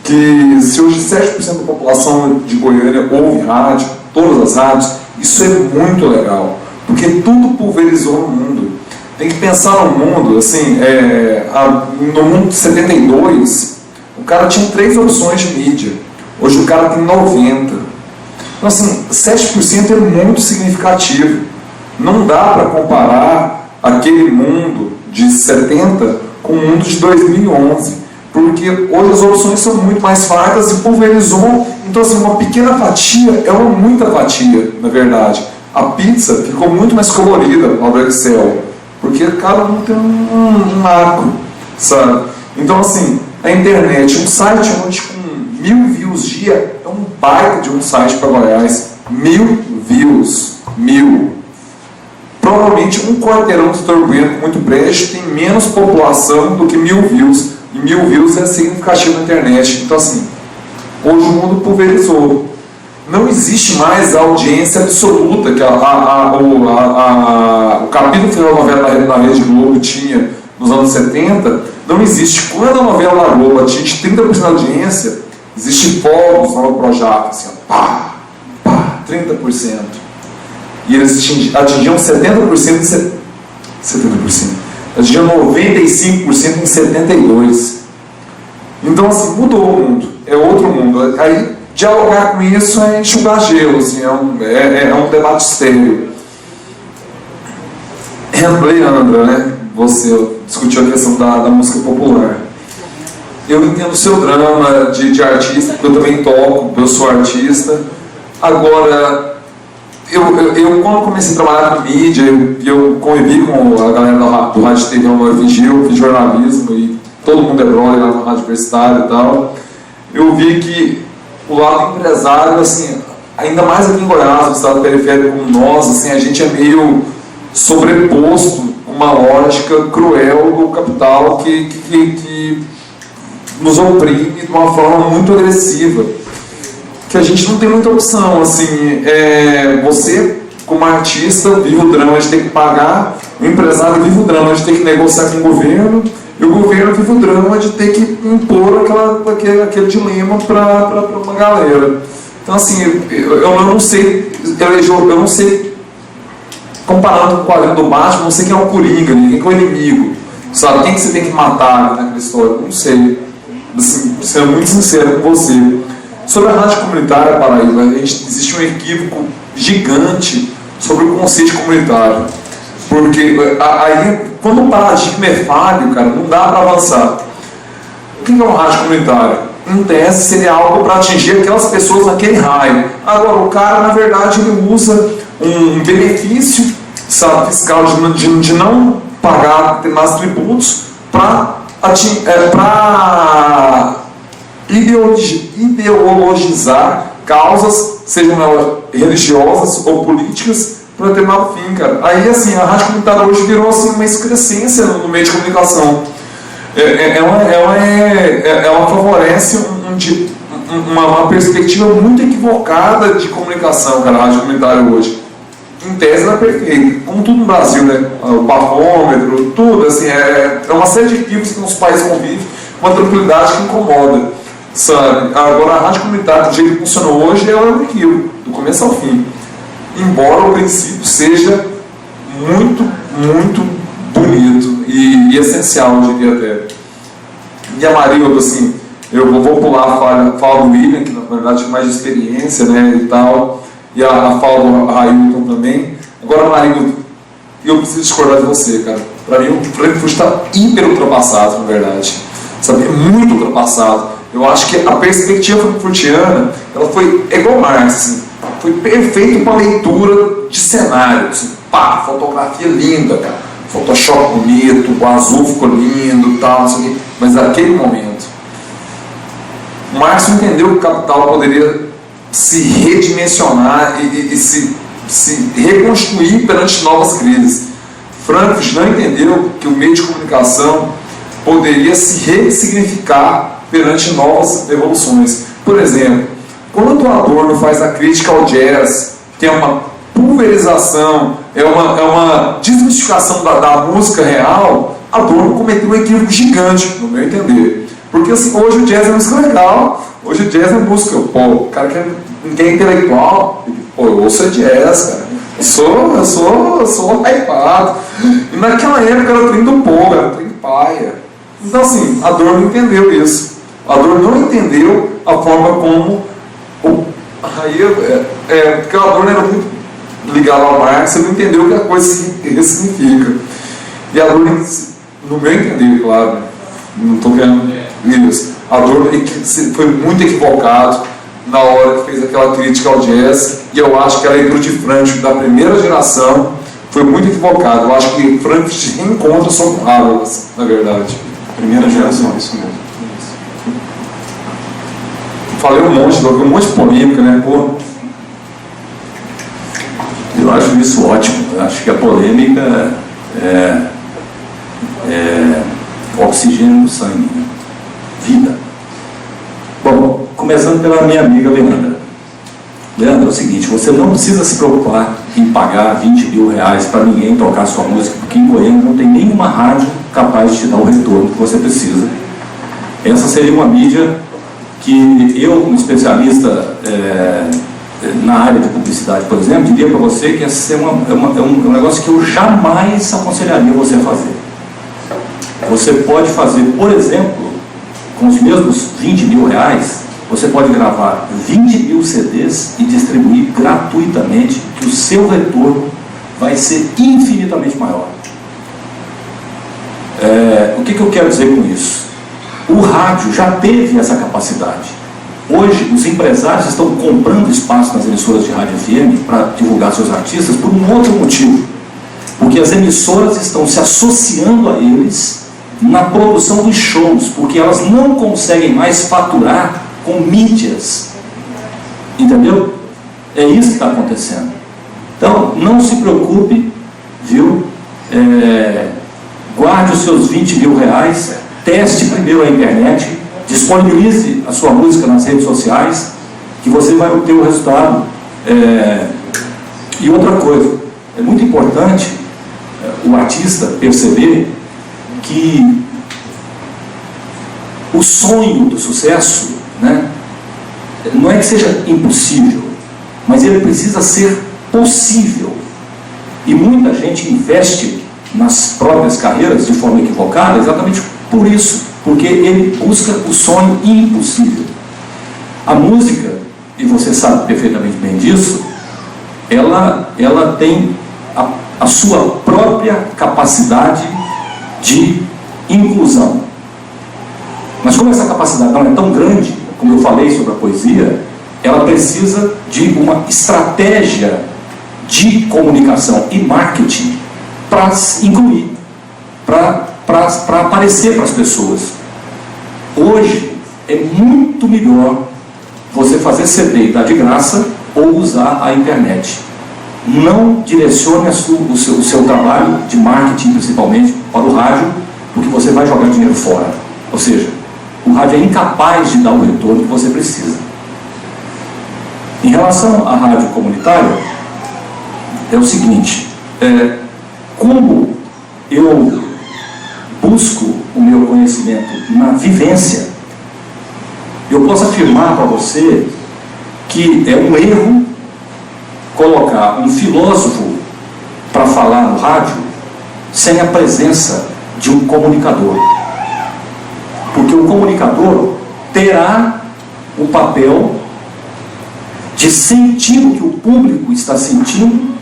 Speaker 2: que se hoje 7% da população de Goiânia ouve rádio, todas as rádios, isso é muito legal, porque tudo pulverizou no mundo. Tem que pensar no mundo, assim, no mundo de 72, o cara tinha 3 opções de mídia, hoje o cara tem 90. Então, assim, 7% é muito significativo. Não dá para comparar aquele mundo de 70 com o mundo de 2011, porque hoje as opções são muito mais fartas e pulverizou. Então, assim, uma pequena fatia é uma muita fatia, na verdade. A pizza ficou muito mais colorida no Excel, porque cada um tem um arco, sabe? Então, assim, a internet, um site onde com 1000 views dia é um baita de um site para Goiás. 1000 views, 1000. Provavelmente um quarteirão de Torguento com muito brejo tem menos população do que 1000 views. E 1000 views é significativo na internet. Então, assim, hoje o mundo pulverizou. Não existe mais a audiência absoluta que o capítulo final da novela na Rede Globo tinha nos anos 70. Não existe. Quando a novela na Globo atinge 30% da audiência, existe fogos no Projac, assim, pá, 30%. E eles atingiam 70% em 70%. Atingiam 95% em 72%. Então, assim, mudou o mundo. É outro mundo. Aí, dialogar com isso é enxugar gelo, assim, é um debate estéril. Leandra, né? Você discutiu a questão da música popular. Eu entendo o seu drama de artista, porque eu também toco, eu sou artista. Agora, eu quando comecei a trabalhar com mídia, eu convivi com a galera do Rádio TV no UFG, eu fiz jornalismo e todo mundo é brother lá na Rádio Universitária e tal. Eu vi que o lado empresário, assim, ainda mais aqui em Goiás, no estado periférico como nós, assim, a gente é meio sobreposto a uma lógica cruel do capital que nos oprime de uma forma muito agressiva, que a gente não tem muita opção, assim, você como artista vive o drama de ter que pagar, o empresário vive o drama de ter que negociar com o governo, e o governo vive o drama de ter que impor aquele dilema para uma galera. Então, assim, eu não sei, eu não sei, comparando com o quadrinho do Batman, não sei quem é o Coringa, quem é o inimigo, sabe? Quem que você tem que matar naquela história? Não sei, assim, sendo muito sincero com você. Sobre a rádio comunitária, Paraíba, existe um equívoco gigante sobre o conceito comunitário. Porque aí, quando o paradigma é falho, cara, não dá para avançar. O que é uma rádio comunitária? Em tese, seria algo para atingir aquelas pessoas naquele raio. Agora, o cara, na verdade, ele usa um benefício, sabe, fiscal de não pagar determinados tributos para ideologizar causas, sejam elas religiosas ou políticas, para determinado fim, cara. Aí, assim, a rádio comunitária hoje virou, assim, uma excrescência no meio de comunicação. Ela favorece uma perspectiva muito equivocada de comunicação, cara, a rádio comunitária hoje. Em tese, ela é perfeita. Como tudo no Brasil, né? O bafômetro, tudo, assim, é uma série de equívocos que os países convivem, uma tranquilidade que incomoda, sabe? Agora, a rádio comunitária, do jeito que funciona hoje, ela é um equívoco, do começo ao fim. Embora o princípio seja muito, muito bonito e essencial, eu diria até. E a Marilda, assim, eu vou pular a fala do William, que na verdade tinha mais de experiência, né, e tal, e a fala do Ailton também. Agora, Marilda, eu preciso discordar de você, cara. Para mim, o Frankfurt está hiper ultrapassado, na verdade. Sabe? Muito ultrapassado. Eu acho que a perspectiva frankfurtiana, ela foi igual Marx, assim, foi perfeito para leitura de cenário. Assim, pá, fotografia linda, cara. Photoshop bonito, o azul ficou lindo, tal, assim, mas naquele momento, Marx entendeu que o capital poderia se redimensionar e se reconstruir perante novas crises. Frankfurt não entendeu que o meio de comunicação poderia se ressignificar perante novas evoluções. Por exemplo, quando o Adorno faz a crítica ao jazz, que é uma pulverização, é uma desmistificação da música real, Adorno cometeu um equívoco gigante, no meu entender. Porque assim, hoje o jazz é música legal, hoje o jazz é música, pô, o cara que é intelectual, pô, eu ouço jazz, cara, eu sou hypado. E naquela época era trem do povo, era trem paia. Então assim, Adorno entendeu isso. Adorno não entendeu a forma como porque o Adorno era muito ligado ao Marx, ele não entendeu o que a coisa significa. E Adorno, no meu entender, claro, não estou querendo isso, Adorno foi muito equivocado na hora que fez aquela crítica ao jazz, e eu acho que a leitura de Frankfurt da primeira geração foi muito equivocada. Eu acho que Frankfurt se reencontra só com Habermas, na verdade.
Speaker 1: Primeira geração, isso mesmo.
Speaker 2: Falei um monte de polêmica, né? Pô.
Speaker 3: Eu acho isso ótimo. Eu acho que a polêmica é oxigênio no sangue, né? Vida. Bom, começando pela minha amiga Leandra. Leandra, é o seguinte, você não precisa se preocupar em pagar 20 mil reais para ninguém tocar sua música, porque em Goiânia não tem nenhuma rádio capaz de te dar o retorno que você precisa. Essa seria uma mídia que eu, como especialista na área de publicidade, por exemplo, diria para você que esse é um negócio que eu jamais aconselharia você a fazer. Você pode fazer, por exemplo, com os mesmos 20 mil reais, você pode gravar 20 mil CDs e distribuir gratuitamente, que o seu retorno vai ser infinitamente maior. O que eu quero dizer com isso? O rádio já teve essa capacidade. Hoje, os empresários estão comprando espaço nas emissoras de rádio FM para divulgar seus artistas por um outro motivo. Porque as emissoras estão se associando a eles na produção dos shows, porque elas não conseguem mais faturar com mídias. Entendeu? É isso que está acontecendo. Então, não se preocupe, viu? Guarde os seus 20 mil reais, teste primeiro a internet, disponibilize a sua música nas redes sociais, que você vai obter o resultado. E outra coisa, é muito importante o artista perceber que o sonho do sucesso, né, não é que seja impossível, mas ele precisa ser possível. E muita gente investe nas próprias carreiras de forma equivocada exatamente por isso, porque ele busca o sonho impossível. A música, e você sabe perfeitamente bem disso, ela tem a sua própria capacidade de inclusão. Mas como essa capacidade não é tão grande, como eu falei sobre a poesia, ela precisa de uma estratégia de comunicação e marketing para incluir, para aparecer para as pessoas. Hoje é muito melhor você fazer CD e dar de graça ou usar a internet. Não direcione o seu trabalho de marketing, principalmente, para o rádio, porque você vai jogar dinheiro fora. Ou seja, o rádio é incapaz de dar o retorno que você precisa. Em relação à rádio comunitária, é o seguinte, como eu busco o meu conhecimento na vivência, eu posso afirmar para você que é um erro colocar um filósofo para falar no rádio sem a presença de um comunicador. Porque o comunicador terá o papel de sentir o que o público está sentindo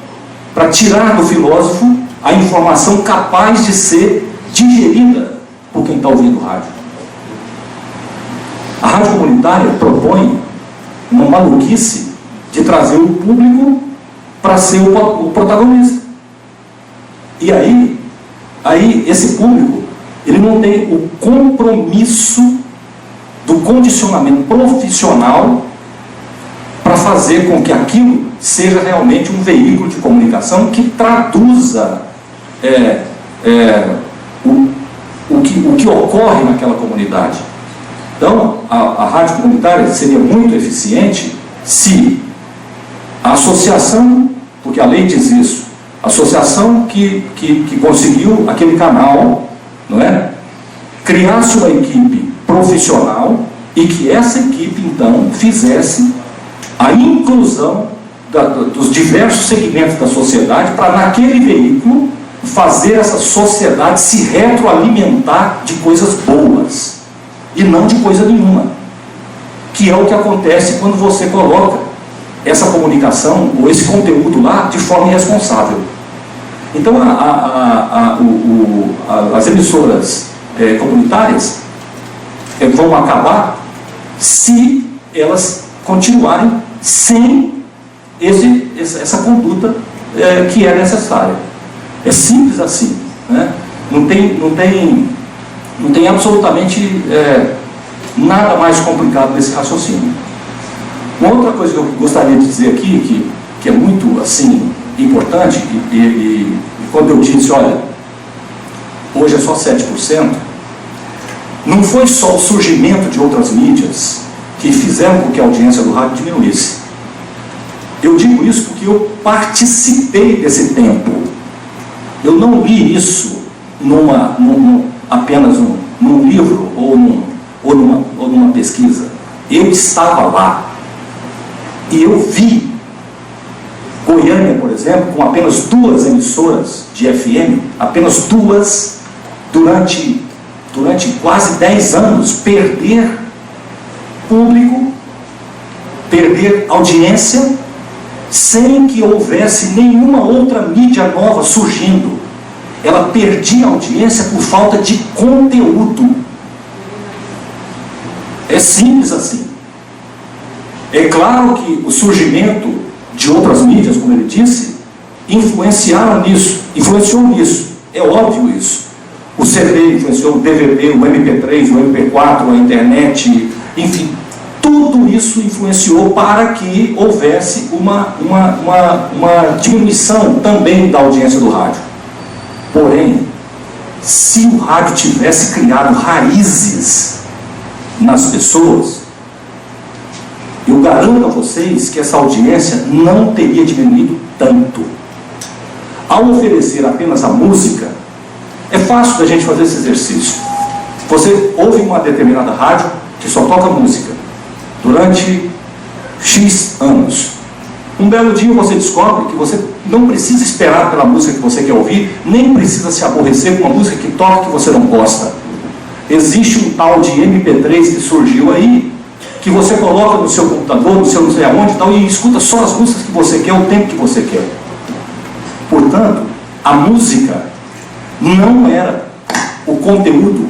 Speaker 3: para tirar do filósofo a informação capaz de ser digerida por quem está ouvindo o rádio. A rádio comunitária propõe uma maluquice de trazer o público para ser o protagonista. E aí esse público, ele não tem o compromisso do condicionamento profissional para fazer com que aquilo seja realmente um veículo de comunicação que traduza o que ocorre naquela comunidade. Então, a rádio comunitária seria muito eficiente se a associação, porque a lei diz isso, a associação que conseguiu aquele canal, não é? Criasse uma equipe profissional e que essa equipe, então, fizesse a inclusão dos diversos segmentos da sociedade para, naquele veículo, fazer essa sociedade se retroalimentar de coisas boas e não de coisa nenhuma, que é o que acontece quando você coloca essa comunicação ou esse conteúdo lá de forma irresponsável. Então as emissoras comunitárias vão acabar se elas continuarem sem essa conduta que é necessária. É simples assim, né? Não tem absolutamente nada mais complicado nesse raciocínio. Uma outra coisa que eu gostaria de dizer aqui, que é muito assim importante, e quando eu disse, olha, hoje é só 7%, não foi só o surgimento de outras mídias que fizeram com que a audiência do rádio diminuísse. Eu digo isso porque eu participei desse tempo. Eu não li isso apenas num livro ou numa pesquisa. Eu estava lá. E eu vi Goiânia, por exemplo, com apenas 2 emissoras de FM, apenas 2, durante quase 10 anos, perder público, perder audiência, sem que houvesse nenhuma outra mídia nova surgindo. Ela perdia audiência por falta de conteúdo. É simples assim. É claro que o surgimento de outras mídias, como ele disse, influenciou nisso. É óbvio isso. O CD influenciou o DVD, o MP3, o MP4, a internet, enfim, tudo isso influenciou para que houvesse uma diminuição também da audiência do rádio. Porém, se o rádio tivesse criado raízes nas pessoas, eu garanto a vocês que essa audiência não teria diminuído tanto. Ao oferecer apenas a música, é fácil da gente fazer esse exercício. Você ouve uma determinada rádio que só toca música durante X anos. Um belo dia você descobre que você não precisa esperar pela música que você quer ouvir, nem precisa se aborrecer com uma música que toca que você não gosta. Existe um tal de MP3 que surgiu aí, que você coloca no seu computador, no seu não sei aonde e tal, e escuta só as músicas que você quer, o tempo que você quer. Portanto, a música não era o conteúdo,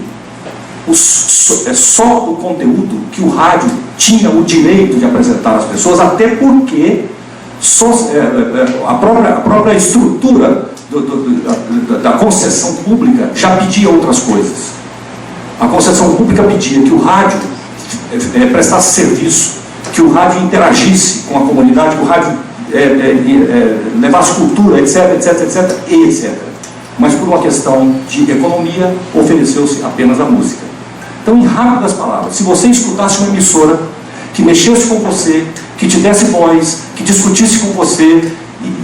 Speaker 3: é só o conteúdo que o rádio tinha o direito de apresentar às pessoas, até porque a própria estrutura da concessão pública já pedia outras coisas. A concessão pública pedia que o rádio prestasse serviço, que o rádio interagisse com a comunidade, que o rádio levasse cultura, etc, etc, etc, etc. Mas por uma questão de economia, ofereceu-se apenas a música. Então, em rápidas palavras, se você escutasse uma emissora que mexesse com você, que te desse voz, que discutisse com você,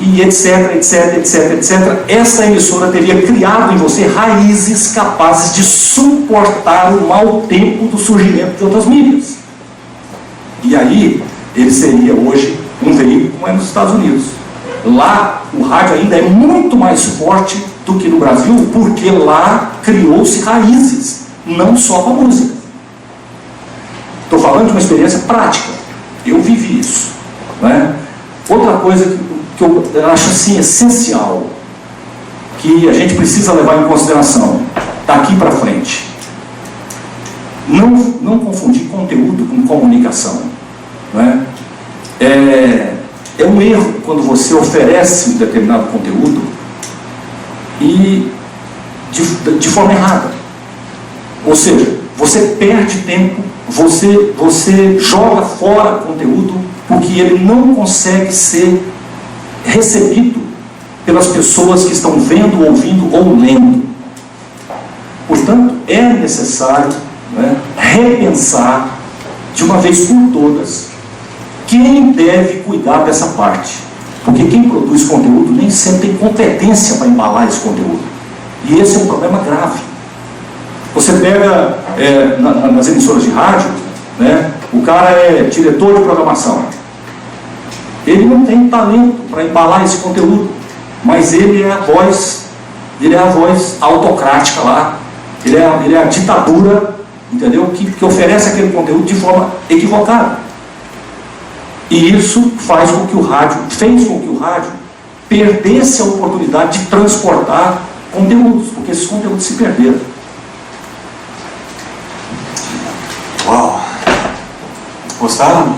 Speaker 3: e etc, etc, etc, etc, essa emissora teria criado em você raízes capazes de suportar o mau tempo do surgimento de outras mídias. E aí, ele seria hoje um veículo como é nos Estados Unidos. Lá o rádio ainda é muito mais forte do que no Brasil, porque lá criou-se raízes, não só com a música. Estou falando de uma experiência prática, eu vivi isso, né? Outra coisa que eu acho assim essencial, que a gente precisa levar em consideração daqui para frente, não confundir conteúdo com comunicação, né? É um erro quando você oferece um determinado conteúdo e de forma errada. Ou seja, você perde tempo, você joga fora conteúdo porque ele não consegue ser recebido pelas pessoas que estão vendo, ouvindo ou lendo. Portanto, é necessário, né, repensar de uma vez por todas quem deve cuidar dessa parte. Porque quem produz conteúdo nem sempre tem competência para embalar esse conteúdo. E esse é um problema grave. Você pega nas emissoras de rádio, né, o cara é diretor de programação. Ele não tem talento para embalar esse conteúdo, mas ele é a voz autocrática lá, ele é a ditadura, entendeu? Que oferece aquele conteúdo de forma equivocada. E isso fez com que o rádio perdesse a oportunidade de transportar conteúdos, porque esses conteúdos se perderam.
Speaker 1: Uau! Gostaram?